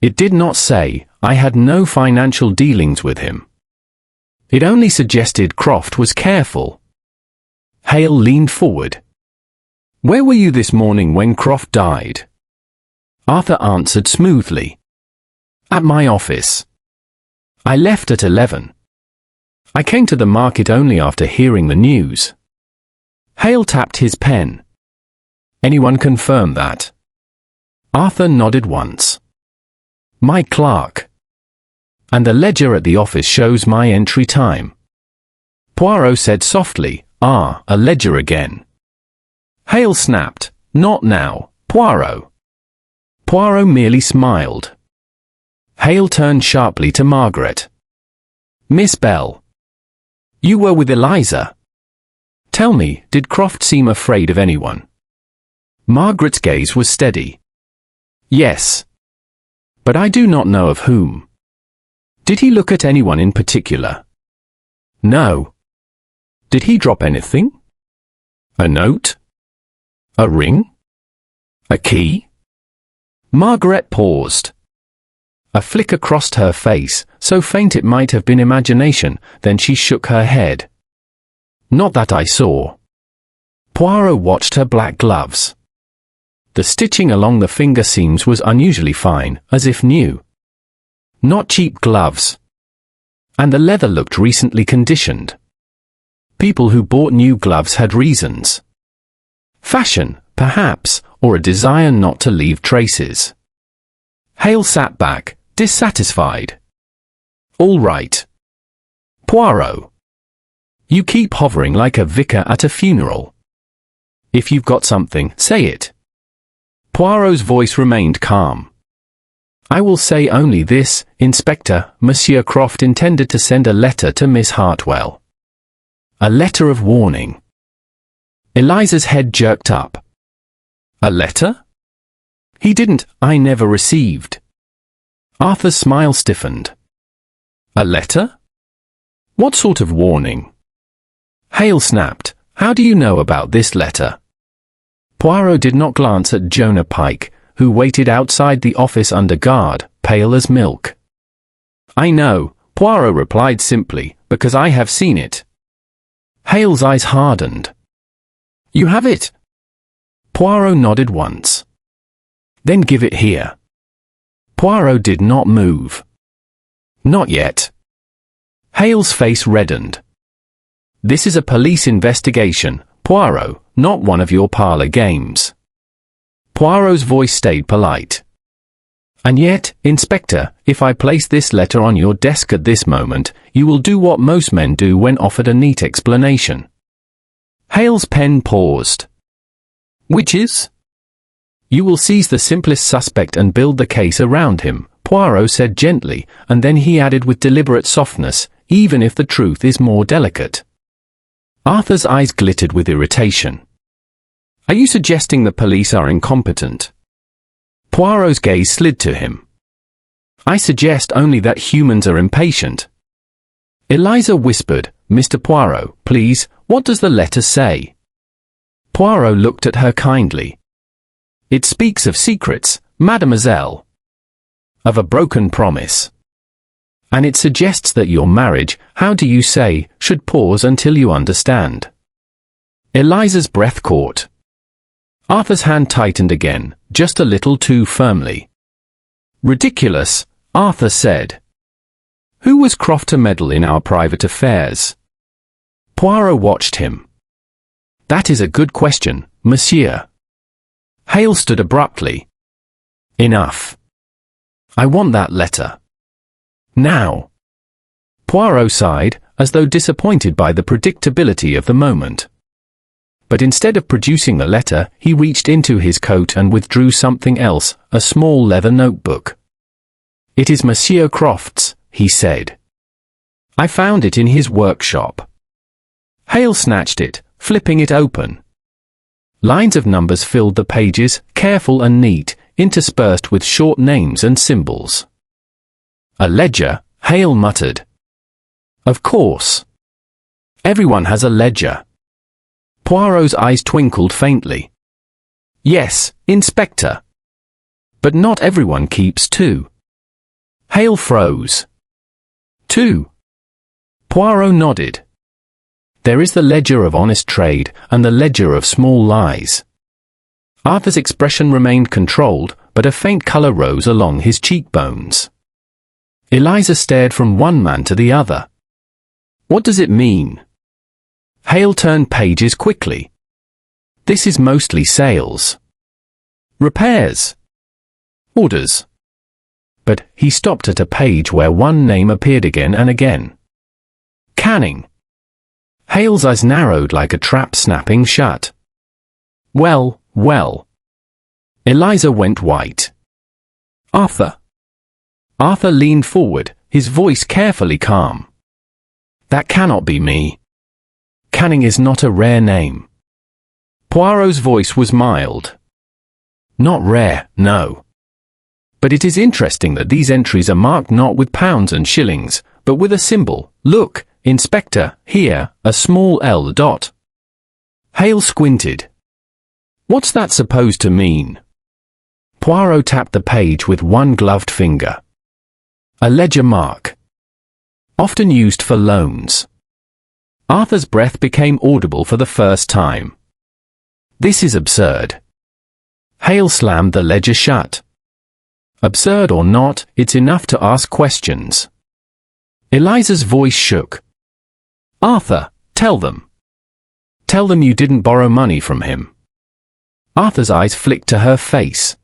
It did not say, I had no financial dealings with him. It only suggested Croft was careful. Hale leaned forward. Where were you this morning when Croft died? Arthur answered smoothly. At my office. I left at 11. I came to the market only after hearing the news. Hale tapped his pen. Anyone confirm that? Arthur nodded once. My clerk. And the ledger at the office shows my entry time. Poirot said softly, a ledger again. Hale snapped, not now, Poirot. Poirot merely smiled. Hale turned sharply to Margaret. Miss Bell. You were with Eliza. Tell me, did Croft seem afraid of anyone? Margaret's gaze was steady. Yes. But I do not know of whom. Did he look at anyone in particular? No. Did he drop anything? A note? A ring? A key? Margaret paused. A flicker crossed her face, so faint it might have been imagination, then she shook her head. Not that I saw. Poirot watched her black gloves. The stitching along the finger seams was unusually fine, as if new. Not cheap gloves. And the leather looked recently conditioned. People who bought new gloves had reasons. Fashion, perhaps, or a desire not to leave traces. Hale sat back, dissatisfied. All right. Poirot. You keep hovering like a vicar at a funeral. If you've got something, say it. Poirot's voice remained calm. I will say only this, Inspector, Monsieur Croft intended to send a letter to Miss Hartwell. A letter of warning. Eliza's head jerked up. A letter? He didn't, I never received. Arthur's smile stiffened. A letter? What sort of warning? Hale snapped, how do you know about this letter? Poirot did not glance at Jonah Pike, who waited outside the office under guard, pale as milk. I know, Poirot replied simply, because I have seen it. Hale's eyes hardened. You have it? Poirot nodded once. Then give it here. Poirot did not move. Not yet. Hale's face reddened. This is a police investigation, Poirot, not one of your parlor games. Poirot's voice stayed polite. And yet, Inspector, if I place this letter on your desk at this moment, you will do what most men do when offered a neat explanation. Hale's pen paused. Which is? You will seize the simplest suspect and build the case around him, Poirot said gently, and then he added with deliberate softness, even if the truth is more delicate. Arthur's eyes glittered with irritation. Are you suggesting the police are incompetent? Poirot's gaze slid to him. I suggest only that humans are impatient. Eliza whispered, Mr. Poirot, please, what does the letter say? Poirot looked at her kindly. It speaks of secrets, mademoiselle. Of a broken promise. And it suggests that your marriage, how do you say, should pause until you understand. Eliza's breath caught. Arthur's hand tightened again, just a little too firmly. Ridiculous, Arthur said. Who was Croft to meddle in our private affairs? Poirot watched him. That is a good question, monsieur. Hale stood abruptly. Enough. I want that letter. Now. Poirot sighed, as though disappointed by the predictability of the moment. But instead of producing the letter, he reached into his coat and withdrew something else, a small leather notebook. It is Monsieur Croft's, he said. I found it in his workshop. Hale snatched it, flipping it open. Lines of numbers filled the pages, careful and neat, interspersed with short names and symbols. A ledger, Hale muttered. Of course. Everyone has a ledger. Poirot's eyes twinkled faintly. Yes, Inspector. But not everyone keeps two. Hale froze. Two. Poirot nodded. There is the ledger of honest trade, and the ledger of small lies. Arthur's expression remained controlled, but a faint colour rose along his cheekbones. Eliza stared from one man to the other. What does it mean? Hale turned pages quickly. This is mostly sales. Repairs. Orders. But he stopped at a page where one name appeared again and again. Canning. Hale's eyes narrowed like a trap snapping shut. Well, well. Eliza went white. Arthur. Arthur leaned forward, his voice carefully calm. That cannot be me. Canning is not a rare name. Poirot's voice was mild. Not rare, no. But it is interesting that these entries are marked not with pounds and shillings, but with a symbol. Look, Inspector, here, a small L dot. Hale squinted. What's that supposed to mean? Poirot tapped the page with one gloved finger. A ledger mark. Often used for loans. Arthur's breath became audible for the first time. This is absurd. Hale slammed the ledger shut. Absurd or not, it's enough to ask questions. Eliza's voice shook. Arthur, tell them. Tell them you didn't borrow money from him. Arthur's eyes flicked to her face.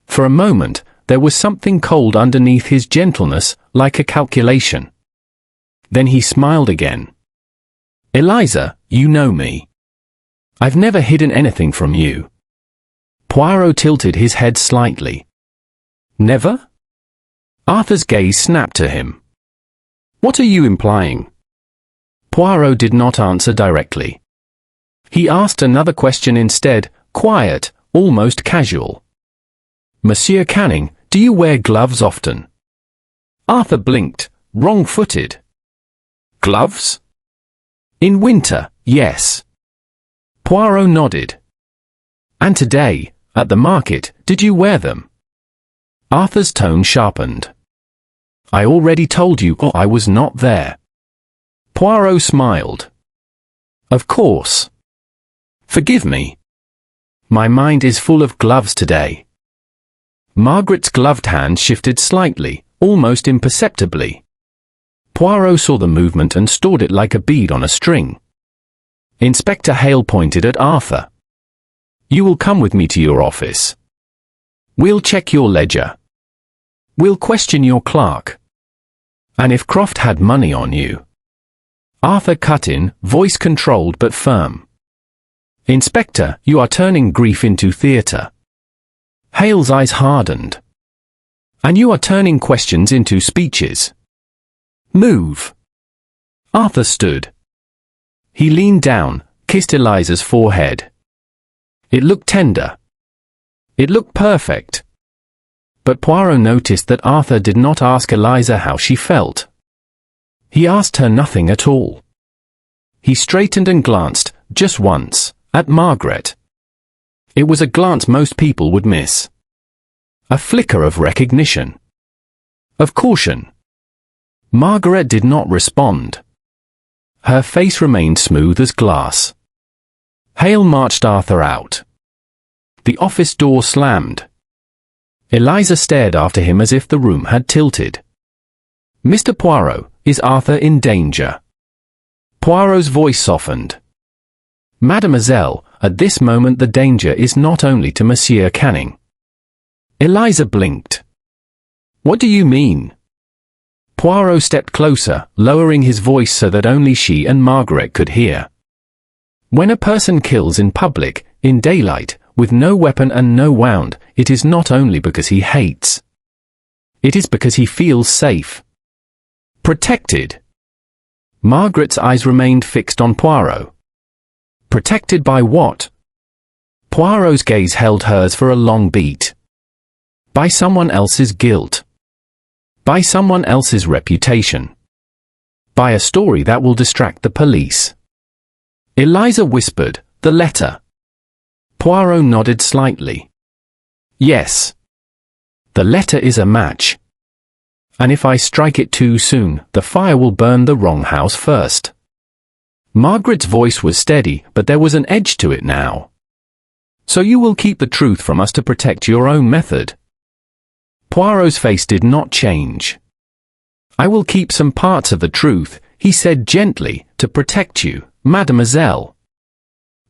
For a moment, there was something cold underneath his gentleness, like a calculation. Then he smiled again. Eliza, you know me. I've never hidden anything from you. Poirot tilted his head slightly. Never? Arthur's gaze snapped to him. What are you implying? Poirot did not answer directly. He asked another question instead, quiet, almost casual. Monsieur Canning, do you wear gloves often? Arthur blinked, wrong-footed. Gloves? In winter, yes. Poirot nodded. And today, at the market, did you wear them? Arthur's tone sharpened. I already told you I was not there. Poirot smiled. Of course. Forgive me. My mind is full of gloves today. Margaret's gloved hand shifted slightly, almost imperceptibly. Poirot saw the movement and stored it like a bead on a string. Inspector Hale pointed at Arthur. "You will come with me to your office. We'll check your ledger. We'll question your clerk. And if Croft had money on you." Arthur cut in, voice controlled but firm. "Inspector, you are turning grief into theatre." Hale's eyes hardened. "And you are turning questions into speeches. Move." Arthur stood. He leaned down, kissed Eliza's forehead. It looked tender. It looked perfect. But Poirot noticed that Arthur did not ask Eliza how she felt. He asked her nothing at all. He straightened and glanced, just once, at Margaret. It was a glance most people would miss. A flicker of recognition. Of caution. Margaret did not respond. Her face remained smooth as glass. Hale marched Arthur out. The office door slammed. Eliza stared after him as if the room had tilted. "Mr. Poirot, is Arthur in danger?" Poirot's voice softened. "Mademoiselle, at this moment the danger is not only to Monsieur Canning." Eliza blinked. "What do you mean?" Poirot stepped closer, lowering his voice so that only she and Margaret could hear. "When a person kills in public, in daylight, with no weapon and no wound, it is not only because he hates. It is because he feels safe. Protected." Margaret's eyes remained fixed on Poirot. Protected by what? Poirot's gaze held hers for a long beat. By someone else's guilt. By someone else's reputation. By a story that will distract the police. Eliza whispered, "The letter." Poirot nodded slightly. "Yes. The letter is a match. And if I strike it too soon, the fire will burn the wrong house first." Margaret's voice was steady, but there was an edge to it now. "So you will keep the truth from us to protect your own method?" Poirot's face did not change. "I will keep some parts of the truth," he said gently, "to protect you, mademoiselle.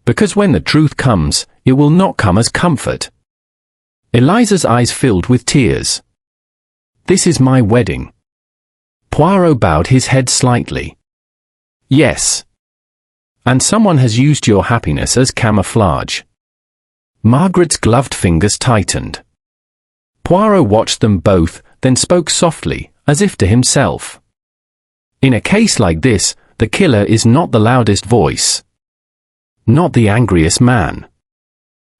Because when the truth comes, it will not come as comfort." Eliza's eyes filled with tears. "This is my wedding." Poirot bowed his head slightly. "Yes. And someone has used your happiness as camouflage." Margaret's gloved fingers tightened. Poirot watched them both, then spoke softly, as if to himself. "In a case like this, the killer is not the loudest voice. Not the angriest man.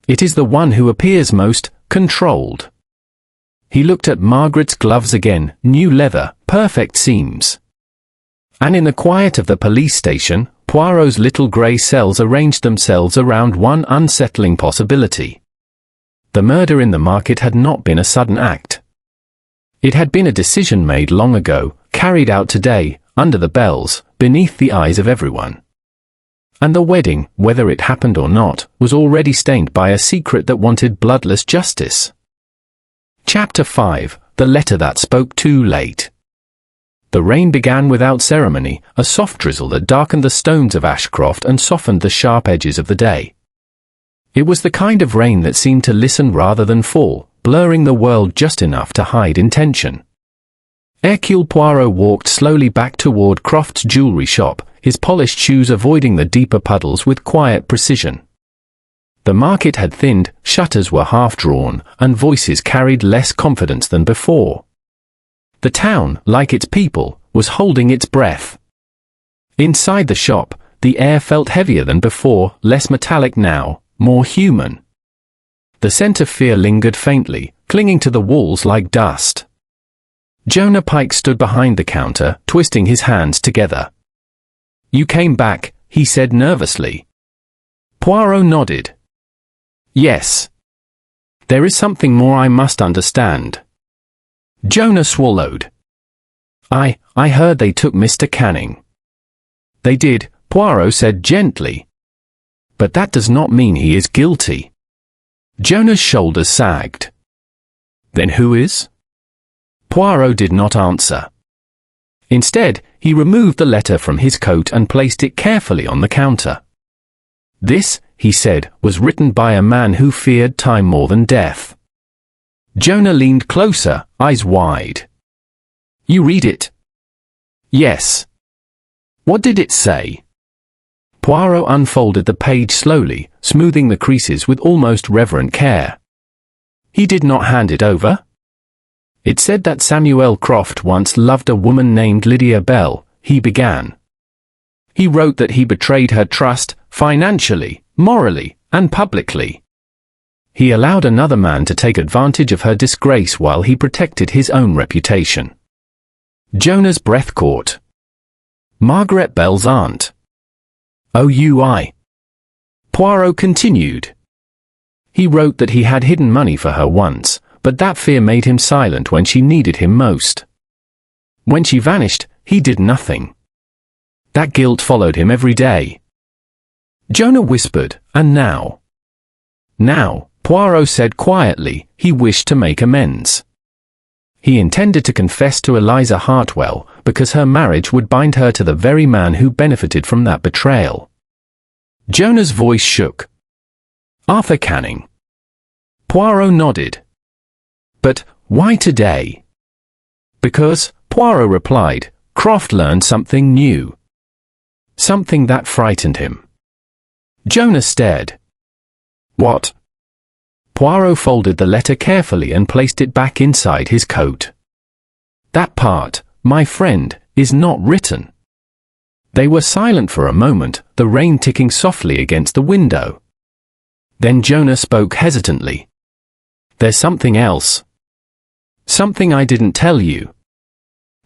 It is the one who appears most controlled." He looked at Margaret's gloves again, new leather, perfect seams. And in the quiet of the police station, Poirot's little grey cells arranged themselves around one unsettling possibility. The murder in the market had not been a sudden act. It had been a decision made long ago, carried out today, under the bells, beneath the eyes of everyone. And the wedding, whether it happened or not, was already stained by a secret that wanted bloodless justice. Chapter 5, The Letter That Spoke Too Late. The rain began without ceremony, a soft drizzle that darkened the stones of Ashcroft and softened the sharp edges of the day. It was the kind of rain that seemed to listen rather than fall, blurring the world just enough to hide intention. Hercule Poirot walked slowly back toward Croft's jewelry shop, his polished shoes avoiding the deeper puddles with quiet precision. The market had thinned, shutters were half-drawn, and voices carried less confidence than before. The town, like its people, was holding its breath. Inside the shop, the air felt heavier than before, less metallic now, more human. The scent of fear lingered faintly, clinging to the walls like dust. Jonah Pike stood behind the counter, twisting his hands together. "You came back," he said nervously. Poirot nodded. "Yes. There is something more I must understand." Jonah swallowed. I heard they took Mr. Canning." "They did," Poirot said gently. "But that does not mean he is guilty." Jonah's shoulders sagged. "Then who is?" Poirot did not answer. Instead, he removed the letter from his coat and placed it carefully on the counter. This, he said, was written by a man who feared time more than death. Jonah leaned closer, eyes wide. You read it? Yes. What did it say? Poirot unfolded the page slowly, smoothing the creases with almost reverent care. He did not hand it over. It said that Samuel Croft once loved a woman named Lydia Bell, he began. He wrote that he betrayed her trust, financially, morally, and publicly. He allowed another man to take advantage of her disgrace while he protected his own reputation. Jonah's breath caught. Margaret Bell's aunt. OUI. Poirot continued. He wrote that he had hidden money for her once, but that fear made him silent when she needed him most. When she vanished, he did nothing. That guilt followed him every day. Jonah whispered, and now? Now, Poirot said quietly, he wished to make amends. He intended to confess to Eliza Hartwell, because her marriage would bind her to the very man who benefited from that betrayal. Jonah's voice shook. Arthur Canning. Poirot nodded. But why today? Because, Poirot replied, Croft learned something new. Something that frightened him. Jonah stared. What? Poirot folded the letter carefully and placed it back inside his coat. That part, my friend, is not written. They were silent for a moment, the rain ticking softly against the window. Then Jonah spoke hesitantly. There's something else. Something I didn't tell you.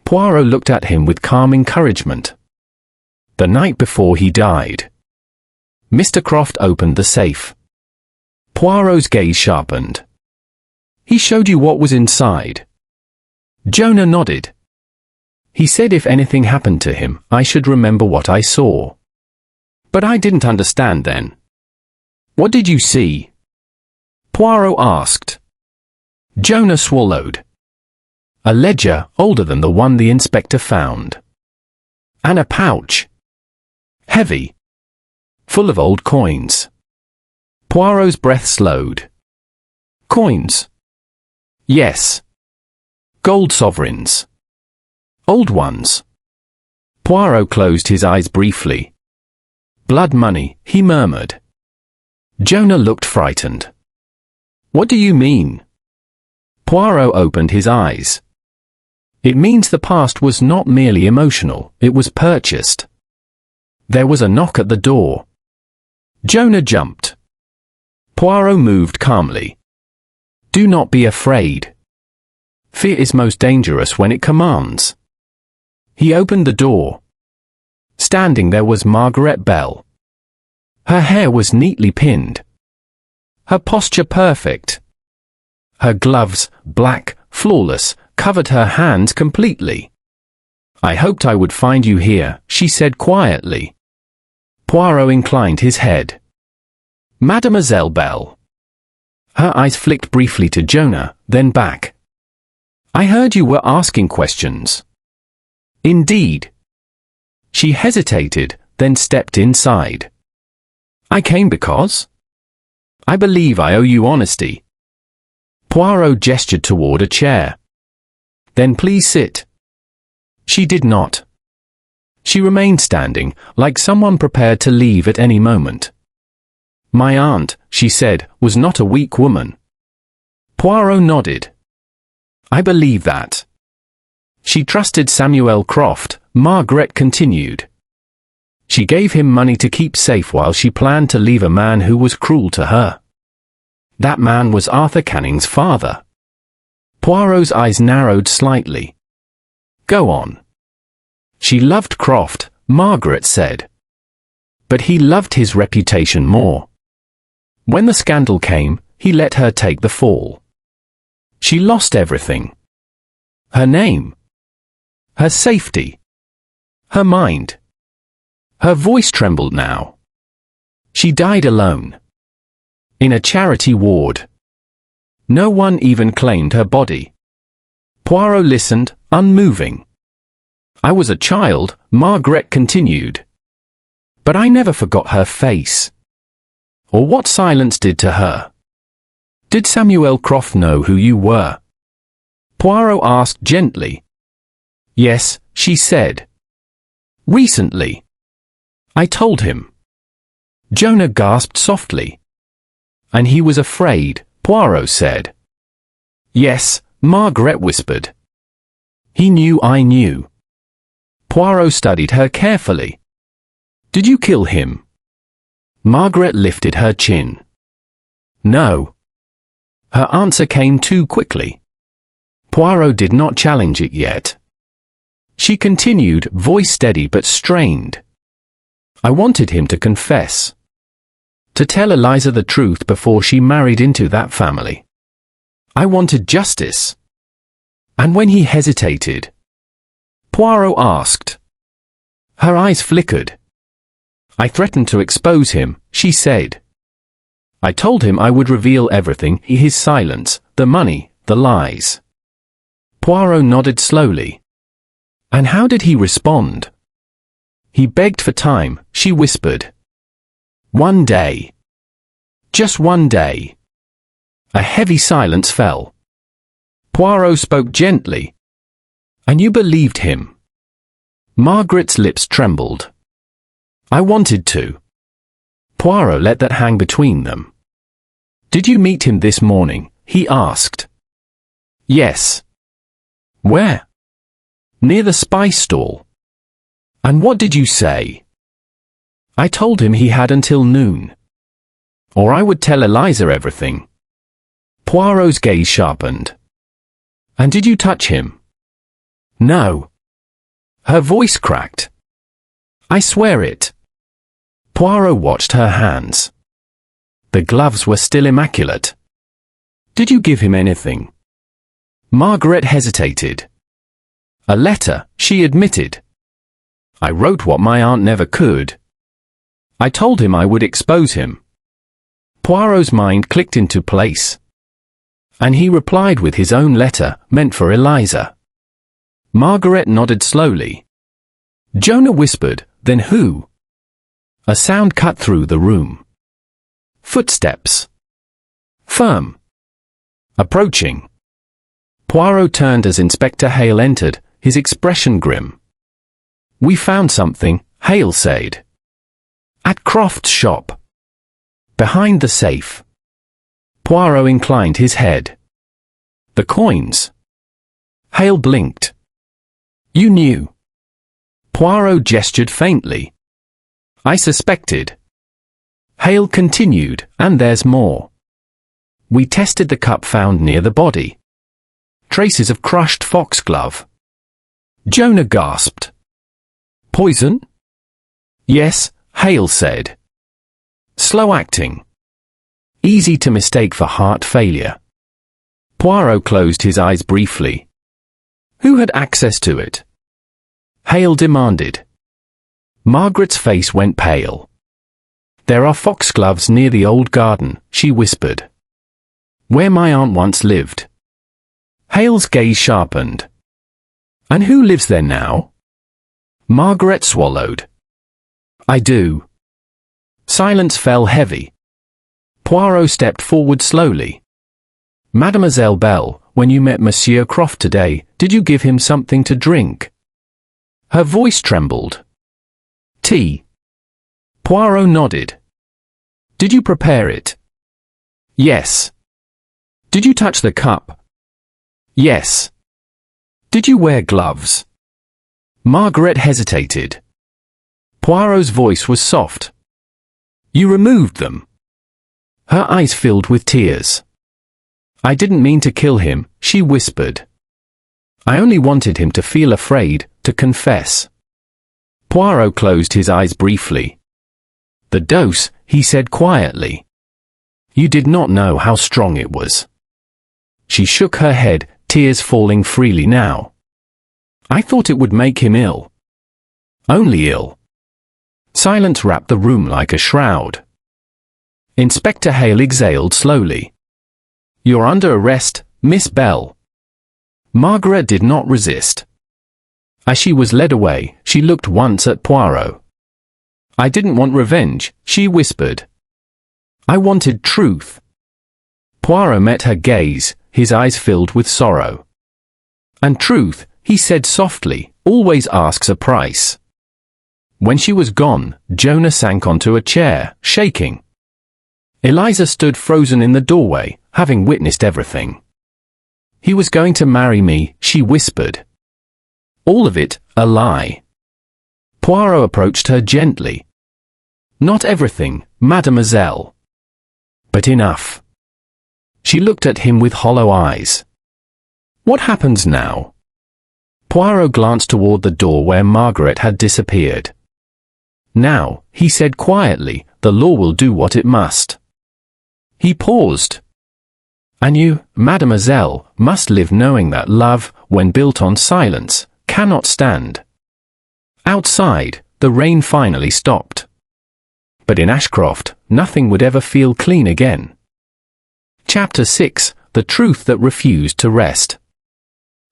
Poirot looked at him with calm encouragement. The night before he died, Mr. Croft opened the safe. Poirot's gaze sharpened. He showed you what was inside. Jonah nodded. He said if anything happened to him, I should remember what I saw. But I didn't understand then. What did you see? Poirot asked. Jonah swallowed. A ledger older than the one the inspector found. And a pouch. Heavy. Full of old coins. Poirot's breath slowed. Coins? Yes. Gold sovereigns. Old ones. Poirot closed his eyes briefly. Blood money, he murmured. Jonah looked frightened. What do you mean? Poirot opened his eyes. It means the past was not merely emotional, it was purchased. There was a knock at the door. Jonah jumped. Poirot moved calmly. Do not be afraid. Fear is most dangerous when it commands. He opened the door. Standing there was Margaret Bell. Her hair was neatly pinned. Her posture perfect. Her gloves, black, flawless, covered her hands completely. I hoped I would find you here, she said quietly. Poirot inclined his head. Mademoiselle Bell. Her eyes flicked briefly to Jonah, then back. I heard you were asking questions. Indeed. She hesitated, then stepped inside. I came because? I believe I owe you honesty. Poirot gestured toward a chair. Then please sit. She did not. She remained standing, like someone prepared to leave at any moment. My aunt, she said, was not a weak woman. Poirot nodded. I believe that. She trusted Samuel Croft, Margaret continued. She gave him money to keep safe while she planned to leave a man who was cruel to her. That man was Arthur Canning's father. Poirot's eyes narrowed slightly. Go on. She loved Croft, Margaret said. But he loved his reputation more. When the scandal came, he let her take the fall. She lost everything. Her name. Her safety. Her mind. Her voice trembled now. She died alone. In a charity ward. No one even claimed her body. Poirot listened, unmoving. I was a child, Margaret continued. But I never forgot her face. Or what silence did to her. Did Samuel Croft know who you were? Poirot asked gently. Yes, she said. Recently. I told him. Jonah gasped softly. And he was afraid, Poirot said. Yes, Margaret whispered. He knew I knew. Poirot studied her carefully. Did you kill him? Margaret lifted her chin. No. Her answer came too quickly. Poirot did not challenge it yet. She continued, voice steady but strained. I wanted him to confess. To tell Eliza the truth before she married into that family. I wanted justice. And when he hesitated, Poirot asked. Her eyes flickered. I threatened to expose him, she said. I told him I would reveal everything, his silence, the money, the lies. Poirot nodded slowly. And how did he respond? He begged for time, she whispered. One day. Just one day. A heavy silence fell. Poirot spoke gently. And you believed him? Margaret's lips trembled. I wanted to. Poirot let that hang between them. Did you meet him this morning? He asked. Yes. Where? Near the spice stall. And what did you say? I told him he had until noon. Or I would tell Eliza everything. Poirot's gaze sharpened. And did you touch him? No. Her voice cracked. I swear it. Poirot watched her hands. The gloves were still immaculate. Did you give him anything? Margaret hesitated. A letter, she admitted. I wrote what my aunt never could. I told him I would expose him. Poirot's mind clicked into place. And he replied with his own letter, meant for Eliza. Margaret nodded slowly. Jonah whispered, then who? A sound cut through the room. Footsteps. Firm. Approaching. Poirot turned as Inspector Hale entered, his expression grim. We found something, Hale said. At Croft's shop. Behind the safe. Poirot inclined his head. The coins. Hale blinked. You knew. Poirot gestured faintly. I suspected. Hale continued, and there's more. We tested the cup found near the body. Traces of crushed foxglove. Jonah gasped. Poison? Yes, Hale said. Slow acting. Easy to mistake for heart failure. Poirot closed his eyes briefly. Who had access to it? Hale demanded. Margaret's face went pale. There are foxgloves near the old garden, she whispered. Where my aunt once lived. Hale's gaze sharpened. And who lives there now? Margaret swallowed. I do. Silence fell heavy. Poirot stepped forward slowly. Mademoiselle Belle, when you met Monsieur Croft today, did you give him something to drink? Her voice trembled. Tea. Poirot nodded. Did you prepare it? Yes. Did you touch the cup? Yes. Did you wear gloves? Margaret hesitated. Poirot's voice was soft. You removed them. Her eyes filled with tears. I didn't mean to kill him, she whispered. I only wanted him to feel afraid, to confess. Poirot closed his eyes briefly. The dose, he said quietly. You did not know how strong it was. She shook her head, tears falling freely now. I thought it would make him ill. Only ill. Silence wrapped the room like a shroud. Inspector Hale exhaled slowly. You're under arrest, Miss Bell. Margaret did not resist. As she was led away, she looked once at Poirot. "I didn't want revenge," she whispered. "I wanted truth." Poirot met her gaze, his eyes filled with sorrow. "And truth," he said softly, "always asks a price." When she was gone, Jonah sank onto a chair, shaking. Eliza stood frozen in the doorway, having witnessed everything. "He was going to marry me," she whispered. "All of it, a lie." Poirot approached her gently. "Not everything, mademoiselle. But enough." She looked at him with hollow eyes. "What happens now?" Poirot glanced toward the door where Margaret had disappeared. "Now," he said quietly, "the law will do what it must." He paused. "And you, mademoiselle, must live knowing that love, when built on silence, cannot stand." Outside, the rain finally stopped. But in Ashcroft, nothing would ever feel clean again. Chapter 6: The Truth That Refused to Rest.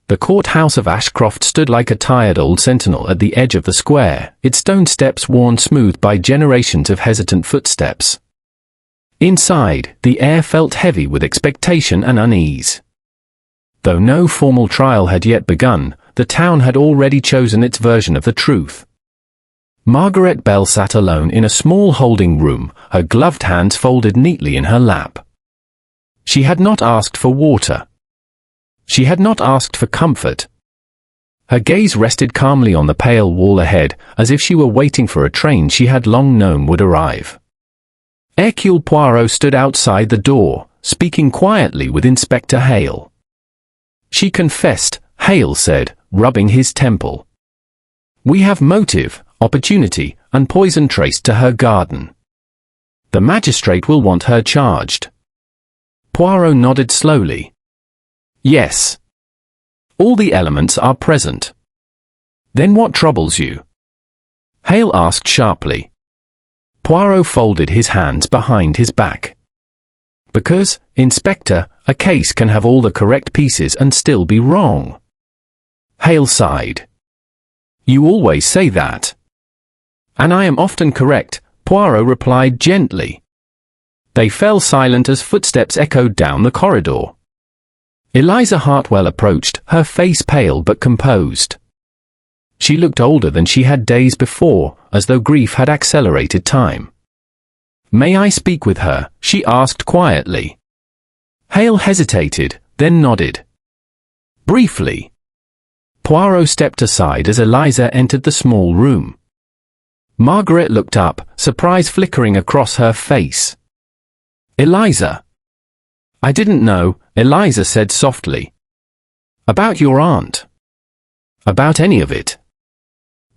The courthouse of Ashcroft stood like a tired old sentinel at the edge of the square, its stone steps worn smooth by generations of hesitant footsteps. Inside, the air felt heavy with expectation and unease. Though no formal trial had yet begun, the town had already chosen its version of the truth. Margaret Bell sat alone in a small holding room, her gloved hands folded neatly in her lap. She had not asked for water. She had not asked for comfort. Her gaze rested calmly on the pale wall ahead, as if she were waiting for a train she had long known would arrive. Hercule Poirot stood outside the door, speaking quietly with Inspector Hale. "She confessed," Hale said, rubbing his temple. "We have motive, opportunity, and poison traced to her garden. The magistrate will want her charged." Poirot nodded slowly. "Yes. All the elements are present." "Then what troubles you?" Hale asked sharply. Poirot folded his hands behind his back. "Because, Inspector, a case can have all the correct pieces and still be wrong." Hale sighed. "You always say that." "And I am often correct," Poirot replied gently. They fell silent as footsteps echoed down the corridor. Eliza Hartwell approached, her face pale but composed. She looked older than she had days before, as though grief had accelerated time. "May I speak with her?" she asked quietly. Hale hesitated, then nodded. Briefly. Poirot stepped aside as Eliza entered the small room. Margaret looked up, surprise flickering across her face. "Eliza." "I didn't know," Eliza said softly. "About your aunt?" "About any of it."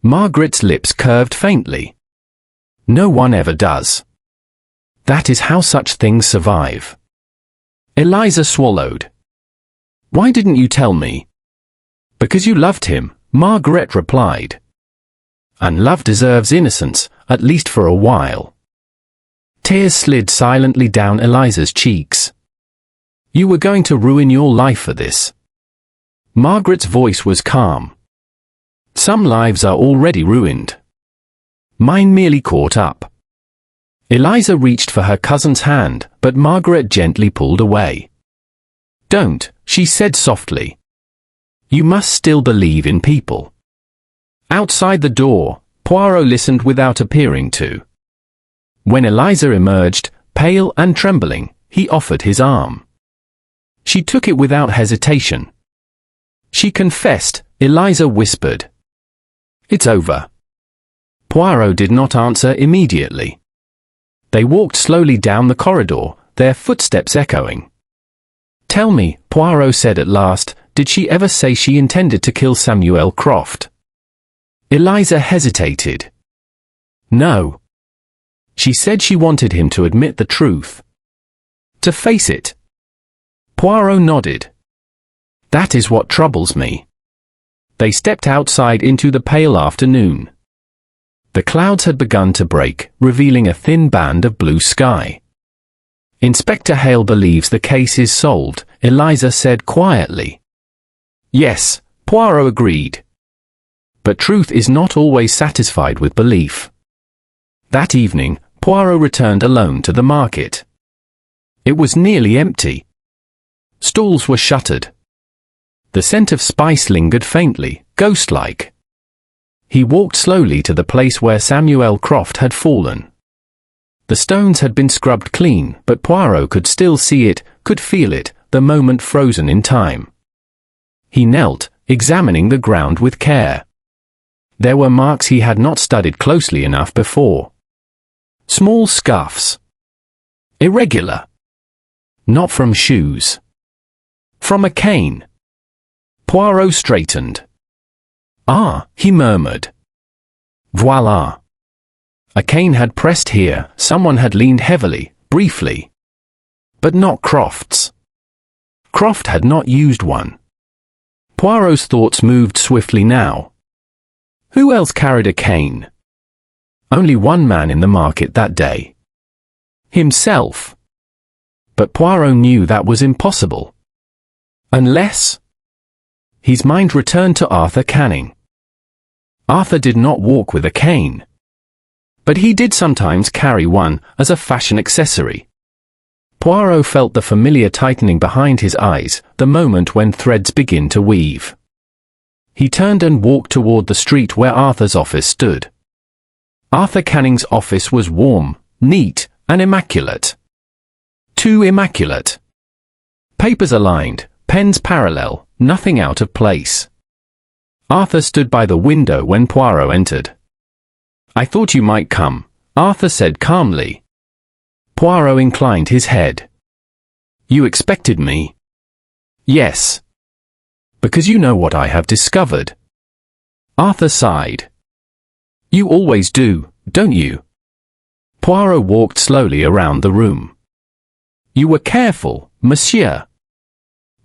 Margaret's lips curved faintly. "No one ever does. That is how such things survive." Eliza swallowed. "Why didn't you tell me?" "Because you loved him," Margaret replied. "And love deserves innocence, at least for a while." Tears slid silently down Eliza's cheeks. "You were going to ruin your life for this." Margaret's voice was calm. "Some lives are already ruined. Mine merely caught up." Eliza reached for her cousin's hand, but Margaret gently pulled away. "Don't," she said softly. "You must still believe in people." Outside the door, Poirot listened without appearing to. When Eliza emerged, pale and trembling, he offered his arm. She took it without hesitation. "She confessed," Eliza whispered. "It's over." Poirot did not answer immediately. They walked slowly down the corridor, their footsteps echoing. "Tell me," Poirot said at last, "did she ever say she intended to kill Samuel Croft?" Eliza hesitated. "No. She said she wanted him to admit the truth. To face it." Poirot nodded. "That is what troubles me." They stepped outside into the pale afternoon. The clouds had begun to break, revealing a thin band of blue sky. "Inspector Hale believes the case is solved," Eliza said quietly. "Yes," Poirot agreed. But truth is not always satisfied with belief. That evening, Poirot returned alone to the market. It was nearly empty. Stalls were shuttered. The scent of spice lingered faintly, ghost-like. He walked slowly to the place where Samuel Croft had fallen. The stones had been scrubbed clean, but Poirot could still see it, could feel it, the moment frozen in time. He knelt, examining the ground with care. There were marks he had not studied closely enough before. Small scuffs. Irregular. Not from shoes. From a cane. Poirot straightened. "Ah," he murmured. "Voila." A cane had pressed here, someone had leaned heavily, briefly. But not Croft's. Croft had not used one. Poirot's thoughts moved swiftly now. Who else carried a cane? Only one man in the market that day. Himself. But Poirot knew that was impossible. Unless... His mind returned to Arthur Canning. Arthur did not walk with a cane. But he did sometimes carry one, as a fashion accessory. Poirot felt the familiar tightening behind his eyes, the moment when threads begin to weave. He turned and walked toward the street where Arthur's office stood. Arthur Canning's office was warm, neat, and immaculate. Too immaculate. Papers aligned, pens parallel, nothing out of place. Arthur stood by the window when Poirot entered. "I thought you might come," Arthur said calmly. Poirot inclined his head. "You expected me?" "Yes." "Because you know what I have discovered." Arthur sighed. "You always do, don't you?" Poirot walked slowly around the room. "You were careful, monsieur.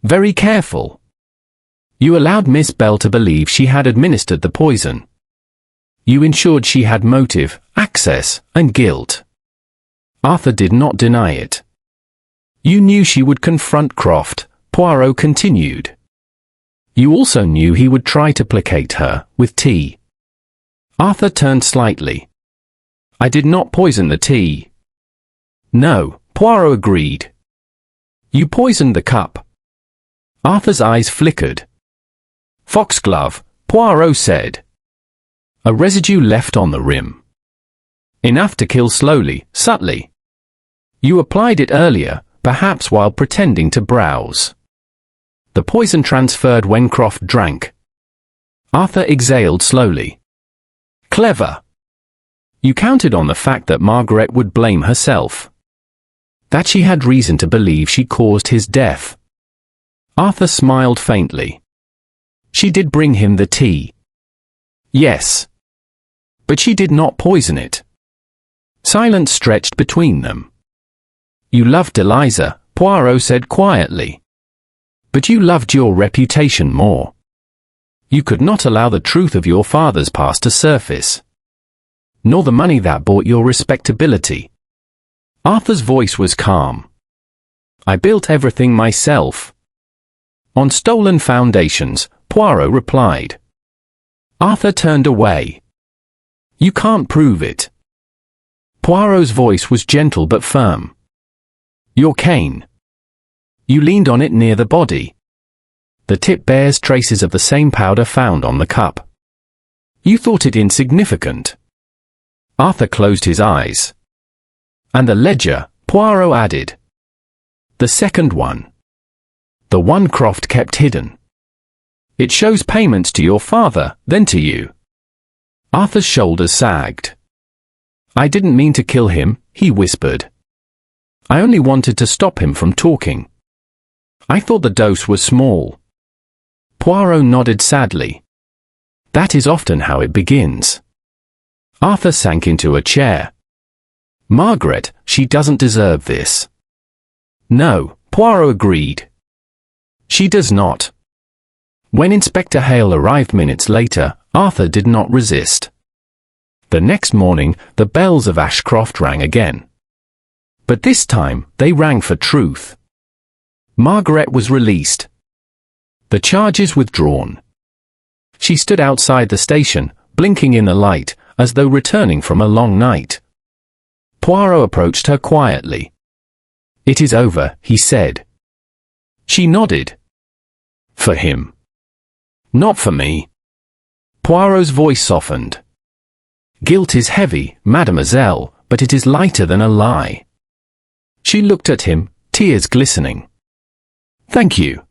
Very careful. You allowed Miss Bell to believe she had administered the poison. You ensured she had motive, access, and guilt. Arthur did not deny it. You knew she would confront Croft," Poirot continued. "You also knew he would try to placate her, with tea." Arthur turned slightly. "I did not poison the tea." "No," Poirot agreed. "You poisoned the cup." Arthur's eyes flickered. "Foxglove," Poirot said. "A residue left on the rim. Enough to kill slowly, subtly. You applied it earlier, perhaps while pretending to browse. The poison transferred when Croft drank." Arthur exhaled slowly. "Clever. You counted on the fact that Margaret would blame herself. That she had reason to believe she caused his death." Arthur smiled faintly. "She did bring him the tea." "Yes. But she did not poison it." Silence stretched between them. "You loved Eliza," Poirot said quietly. "But you loved your reputation more. You could not allow the truth of your father's past to surface. Nor the money that bought your respectability." Arthur's voice was calm. "I built everything myself." "On stolen foundations," Poirot replied. Arthur turned away. "You can't prove it." Poirot's voice was gentle but firm. "Your cane. You leaned on it near the body. The tip bears traces of the same powder found on the cup. You thought it insignificant." Arthur closed his eyes. "And the ledger," Poirot added. "The second one. The one Croft kept hidden. It shows payments to your father, then to you." Arthur's shoulders sagged. "I didn't mean to kill him," he whispered. "I only wanted to stop him from talking. I thought the dose was small." Poirot nodded sadly. "That is often how it begins." Arthur sank into a chair. "Margaret, she doesn't deserve this." "No," Poirot agreed. "She does not." When Inspector Hale arrived minutes later, Arthur did not resist. The next morning, the bells of Ashcroft rang again. But this time, they rang for truth. Margaret was released. The charges withdrawn. She stood outside the station, blinking in the light, as though returning from a long night. Poirot approached her quietly. "It is over," he said. She nodded. "For him. Not for me." Poirot's voice softened. "Guilt is heavy, mademoiselle, but it is lighter than a lie." She looked at him, tears glistening. "Thank you."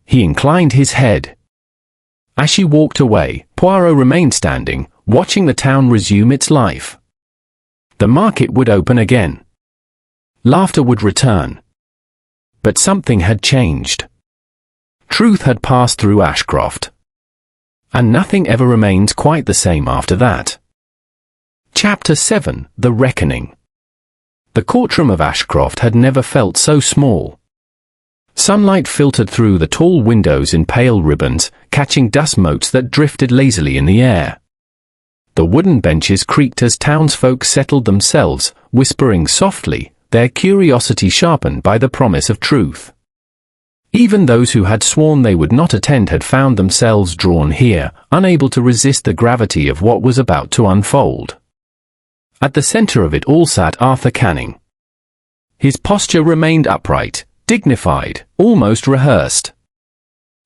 He inclined his head. As she walked away, Poirot remained standing, watching the town resume its life. The market would open again. Laughter would return. But something had changed. Truth had passed through Ashcroft. And nothing ever remains quite the same after that. Chapter 7: The Reckoning. The courtroom of Ashcroft had never felt so small. Sunlight filtered through the tall windows in pale ribbons, catching dust motes that drifted lazily in the air. The wooden benches creaked as townsfolk settled themselves, whispering softly, their curiosity sharpened by the promise of truth. Even those who had sworn they would not attend had found themselves drawn here, unable to resist the gravity of what was about to unfold. At the center of it all sat Arthur Canning. His posture remained upright, dignified, almost rehearsed.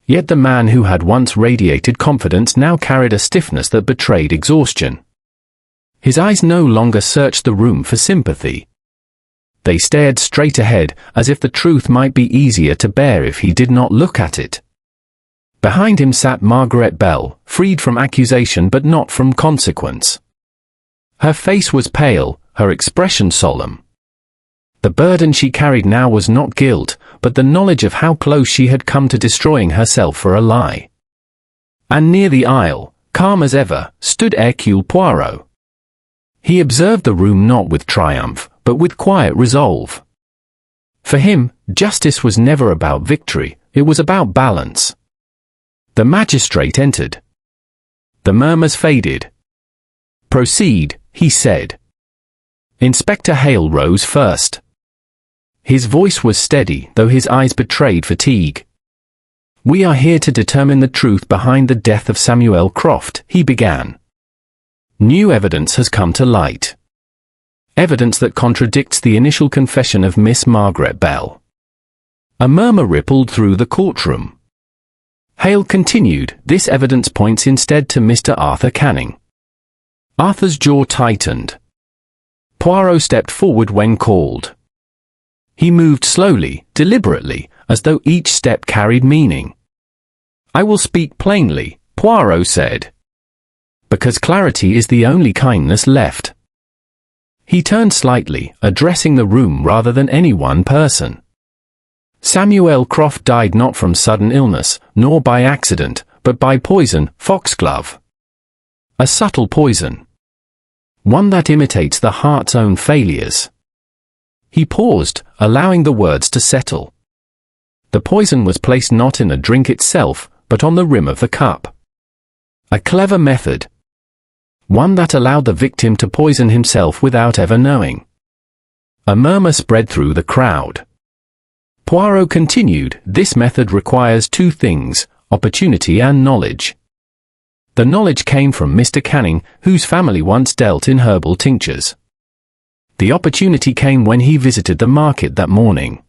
Yet the man who had once radiated confidence now carried a stiffness that betrayed exhaustion. His eyes no longer searched the room for sympathy. They stared straight ahead, as if the truth might be easier to bear if he did not look at it. Behind him sat Margaret Bell, freed from accusation but not from consequence. Her face was pale, her expression solemn. The burden she carried now was not guilt, but the knowledge of how close she had come to destroying herself for a lie. And near the aisle, calm as ever, stood Hercule Poirot. He observed the room not with triumph, but with quiet resolve. For him, justice was never about victory, it was about balance. The magistrate entered. The murmurs faded. "Proceed," he said. Inspector Hale rose first. His voice was steady, though his eyes betrayed fatigue. "We are here to determine the truth behind the death of Samuel Croft," he began. "New evidence has come to light. Evidence that contradicts the initial confession of Miss Margaret Bell." A murmur rippled through the courtroom. Hale continued, "This evidence points instead to Mr. Arthur Canning." Arthur's jaw tightened. Poirot stepped forward when called. He moved slowly, deliberately, as though each step carried meaning. "I will speak plainly," Poirot said. "Because clarity is the only kindness left." He turned slightly, addressing the room rather than any one person. Samuel Croft died not from sudden illness, nor by accident, but by poison, foxglove. A subtle poison. One that imitates the heart's own failures. He paused, allowing the words to settle. The poison was placed not in the drink itself, but on the rim of the cup. A clever method. One that allowed the victim to poison himself without ever knowing. A murmur spread through the crowd. Poirot continued, "This method requires two things, opportunity and knowledge." The knowledge came from Mr. Canning, whose family once dealt in herbal tinctures. The opportunity came when he visited the market that morning.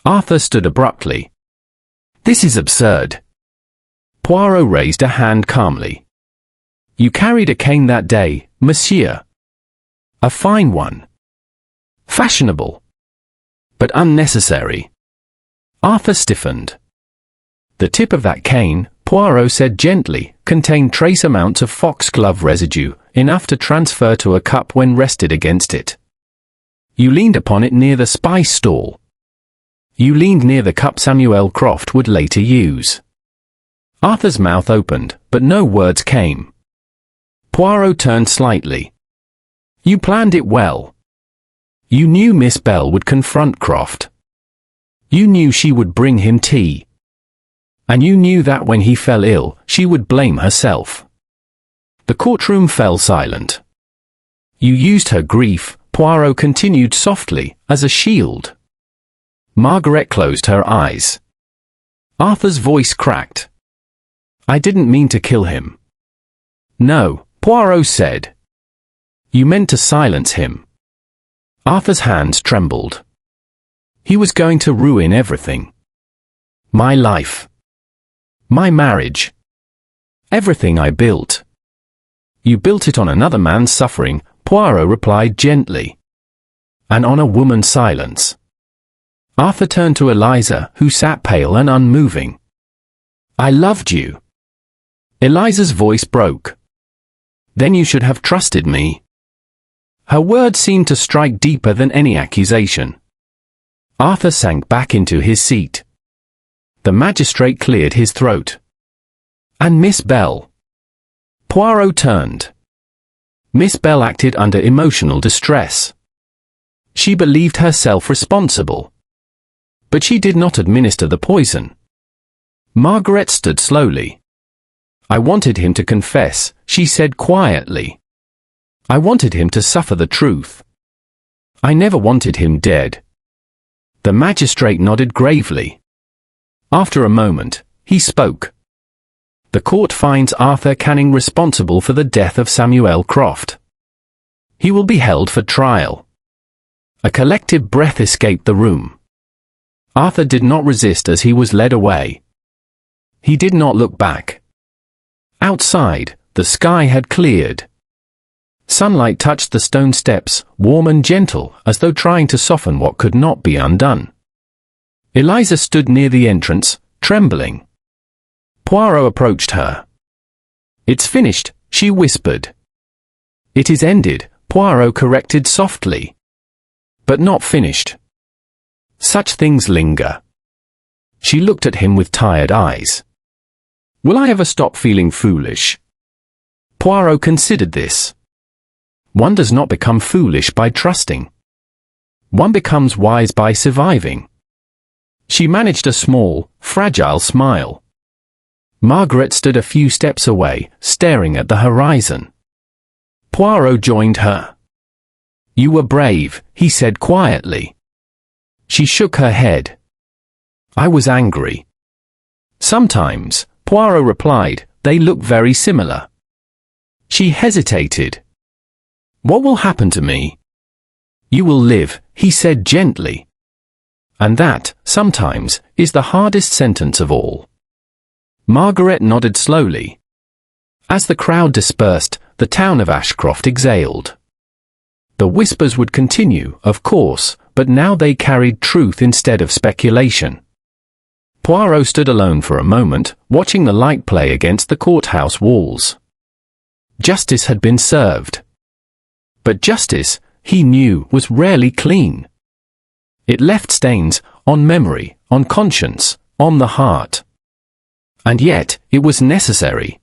Arthur stood abruptly. "This is absurd." Poirot raised a hand calmly. "You carried a cane that day, monsieur. A fine one. Fashionable. But unnecessary." Arthur stiffened. "The tip of that cane," Poirot said gently, "contained trace amounts of foxglove residue, enough to transfer to a cup when rested against it. You leaned upon it near the spice stall. You leaned near the cup Samuel Croft would later use." Arthur's mouth opened, but no words came. Poirot turned slightly. "You planned it well. You knew Miss Bell would confront Croft. You knew she would bring him tea. And you knew that when he fell ill, she would blame herself." The courtroom fell silent. "You used her grief," Poirot continued softly, "as a shield." Margaret closed her eyes. Arthur's voice cracked. I didn't mean to kill him. No, Poirot said. You meant to silence him. Arthur's hands trembled. He was going to ruin everything. My life. My marriage. Everything I built. You built it on another man's suffering, Poirot replied gently. And on a woman's silence. Arthur turned to Eliza, who sat pale and unmoving. I loved you. Eliza's voice broke. Then you should have trusted me. Her words seemed to strike deeper than any accusation. Arthur sank back into his seat. The magistrate cleared his throat. And Miss Bell? Poirot turned. Miss Bell acted under emotional distress. She believed herself responsible. But she did not administer the poison. Margaret stood slowly. I wanted him to confess, she said quietly. I wanted him to suffer the truth. I never wanted him dead. The magistrate nodded gravely. After a moment, he spoke. The court finds Arthur Canning responsible for the death of Samuel Croft. He will be held for trial. A collective breath escaped the room. Arthur did not resist as he was led away. He did not look back. Outside, the sky had cleared. Sunlight touched the stone steps, warm and gentle, as though trying to soften what could not be undone. Eliza stood near the entrance, trembling. Poirot approached her. It's finished, she whispered. It is ended, Poirot corrected softly. But not finished. Such things linger. She looked at him with tired eyes. Will I ever stop feeling foolish? Poirot considered this. One does not become foolish by trusting. One becomes wise by surviving. She managed a small, fragile smile. Margaret stood a few steps away, staring at the horizon. Poirot joined her. You were brave, he said quietly. She shook her head. I was angry. Sometimes, Poirot replied, they look very similar. She hesitated. What will happen to me? You will live, he said gently. And that, sometimes, is the hardest sentence of all. Margaret nodded slowly. As the crowd dispersed, the town of Ashcroft exhaled. The whispers would continue, of course, but now they carried truth instead of speculation. Poirot stood alone for a moment, watching the light play against the courthouse walls. Justice had been served. But justice, he knew, was rarely clean. It left stains, on memory, on conscience, on the heart. And yet, it was necessary.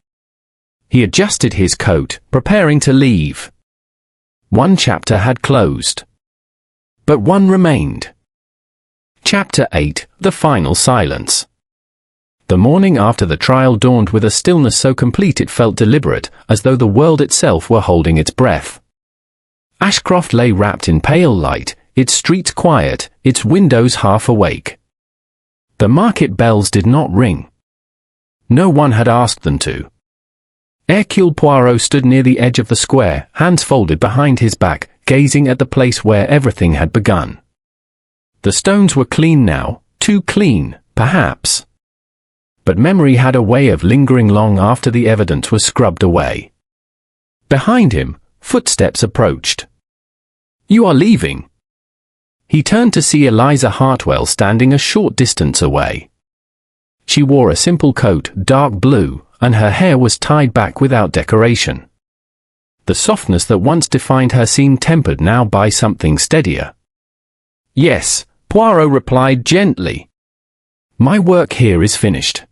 He adjusted his coat, preparing to leave. One chapter had closed. But one remained. Chapter 8, The Final Silence. The morning after the trial dawned with a stillness so complete it felt deliberate, as though the world itself were holding its breath. Ashcroft lay wrapped in pale light, its streets quiet, its windows half awake. The market bells did not ring. No one had asked them to. Hercule Poirot stood near the edge of the square, hands folded behind his back, gazing at the place where everything had begun. The stones were clean now, too clean, perhaps. But memory had a way of lingering long after the evidence was scrubbed away. Behind him, footsteps approached. You are leaving. He turned to see Eliza Hartwell standing a short distance away. She wore a simple coat, dark blue, and her hair was tied back without decoration. The softness that once defined her seemed tempered now by something steadier. Yes, Poirot replied gently. My work here is finished.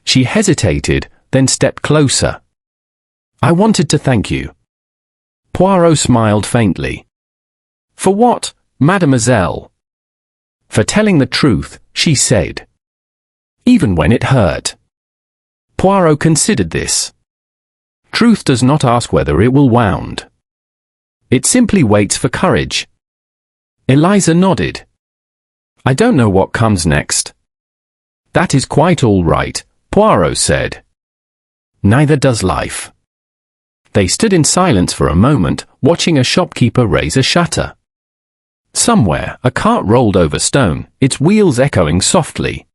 She hesitated, then stepped closer. I wanted to thank you. Poirot smiled faintly. For what, mademoiselle? For telling the truth, she said. Even when it hurt. Poirot considered this. Truth does not ask whether it will wound. It simply waits for courage. Eliza nodded. I don't know what comes next. That is quite all right, Poirot said. Neither does life. They stood in silence for a moment, watching a shopkeeper raise a shutter. Somewhere, a cart rolled over stone, its wheels echoing softly.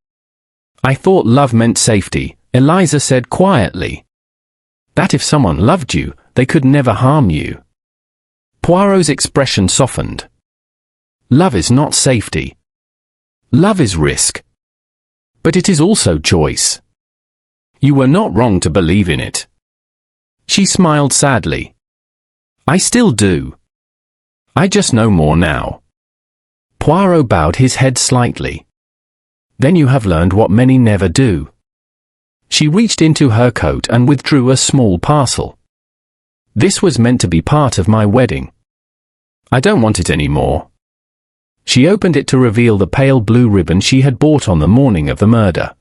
I thought love meant safety, Eliza said quietly. That if someone loved you, they could never harm you. Poirot's expression softened. Love is not safety. Love is risk. But it is also choice. You were not wrong to believe in it. She smiled sadly. I still do. I just know more now. Poirot bowed his head slightly. Then you have learned what many never do. She reached into her coat and withdrew a small parcel. This was meant to be part of my wedding. I don't want it anymore. She opened it to reveal the pale blue ribbon she had bought on the morning of the murder.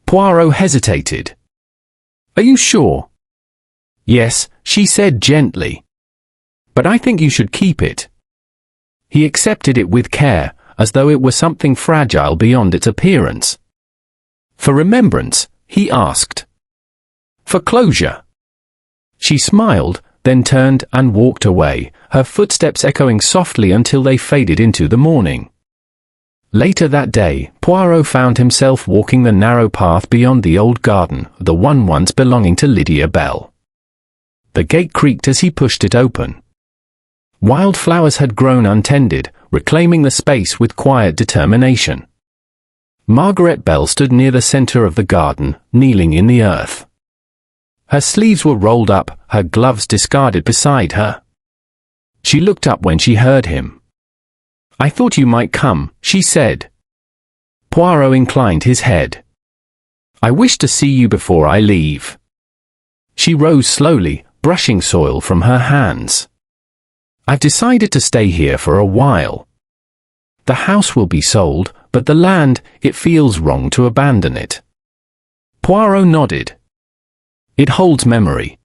Poirot hesitated. Are you sure? Yes, she said gently. But I think you should keep it. He accepted it with care, as though it were something fragile beyond its appearance. For remembrance, he asked. For closure. She smiled, then turned and walked away, her footsteps echoing softly until they faded into the morning. Later that day, Poirot found himself walking the narrow path beyond the old garden, the one once belonging to Lydia Bell. The gate creaked as he pushed it open. Wildflowers had grown untended, reclaiming the space with quiet determination. Margaret Bell stood near the center of the garden, kneeling in the earth. Her sleeves were rolled up, her gloves discarded beside her. She looked up when she heard him. I thought you might come, she said. Poirot inclined his head. I wish to see you before I leave. She rose slowly, brushing soil from her hands. I've decided to stay here for a while. The house will be sold, but the land, it feels wrong to abandon it. Poirot nodded. It holds memory.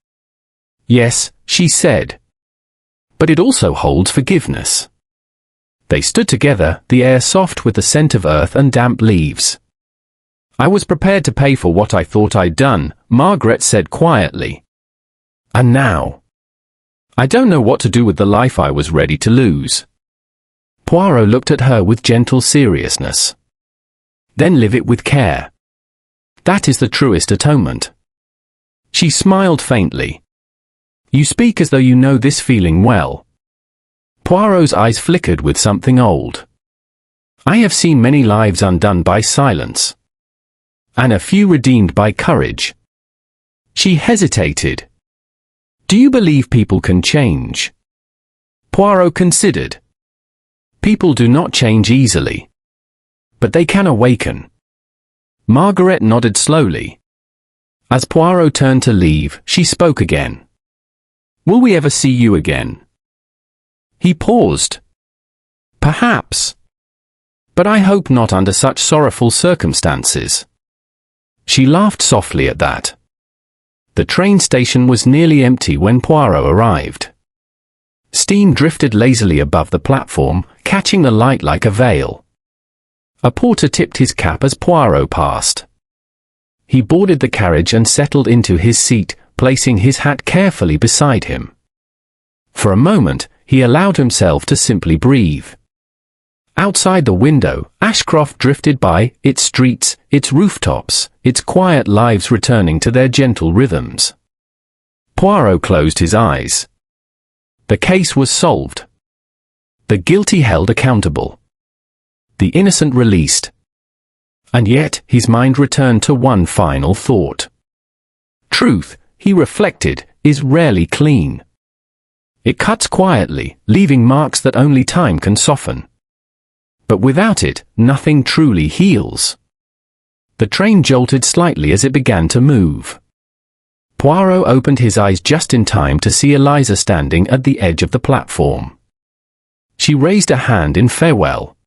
Yes, she said. But it also holds forgiveness. They stood together, the air soft with the scent of earth and damp leaves. I was prepared to pay for what I thought I'd done, Margaret said quietly. And now? I don't know what to do with the life I was ready to lose. Poirot looked at her with gentle seriousness. Then live it with care. That is the truest atonement. She smiled faintly. You speak as though you know this feeling well. Poirot's eyes flickered with something old. I have seen many lives undone by silence. And a few redeemed by courage. She hesitated. Do you believe people can change? Poirot considered. People do not change easily. But they can awaken. Margaret nodded slowly. As Poirot turned to leave, she spoke again. Will we ever see you again? He paused. Perhaps. But I hope not under such sorrowful circumstances. She laughed softly at that. The train station was nearly empty when Poirot arrived. Steam drifted lazily above the platform, catching the light like a veil. A porter tipped his cap as Poirot passed. He boarded the carriage and settled into his seat, placing his hat carefully beside him. For a moment, he allowed himself to simply breathe. Outside the window, Ashcroft drifted by, its streets, its rooftops, its quiet lives returning to their gentle rhythms. Poirot closed his eyes. The case was solved. The guilty held accountable. The innocent released. And yet, his mind returned to one final thought. Truth, he reflected, is rarely clean. It cuts quietly, leaving marks that only time can soften. But without it, nothing truly heals. The train jolted slightly as it began to move. Poirot opened his eyes just in time to see Eliza standing at the edge of the platform. She raised a hand in farewell.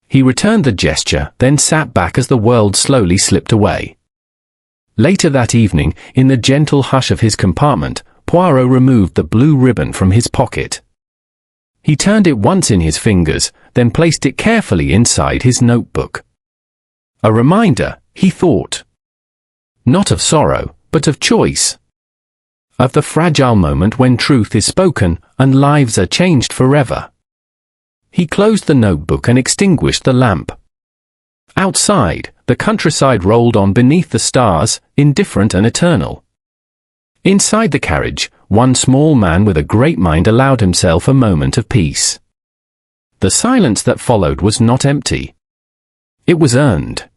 He returned the gesture, then sat back as the world slowly slipped away. Later that evening, in the gentle hush of his compartment, Poirot removed the blue ribbon from his pocket. He turned it once in his fingers, then placed it carefully inside his notebook. A reminder, he thought. Not of sorrow, but of choice. Of the fragile moment when truth is spoken and lives are changed forever. He closed the notebook and extinguished the lamp. Outside, the countryside rolled on beneath the stars, indifferent and eternal. Inside the carriage, one small man with a great mind allowed himself a moment of peace. The silence that followed was not empty. It was earned.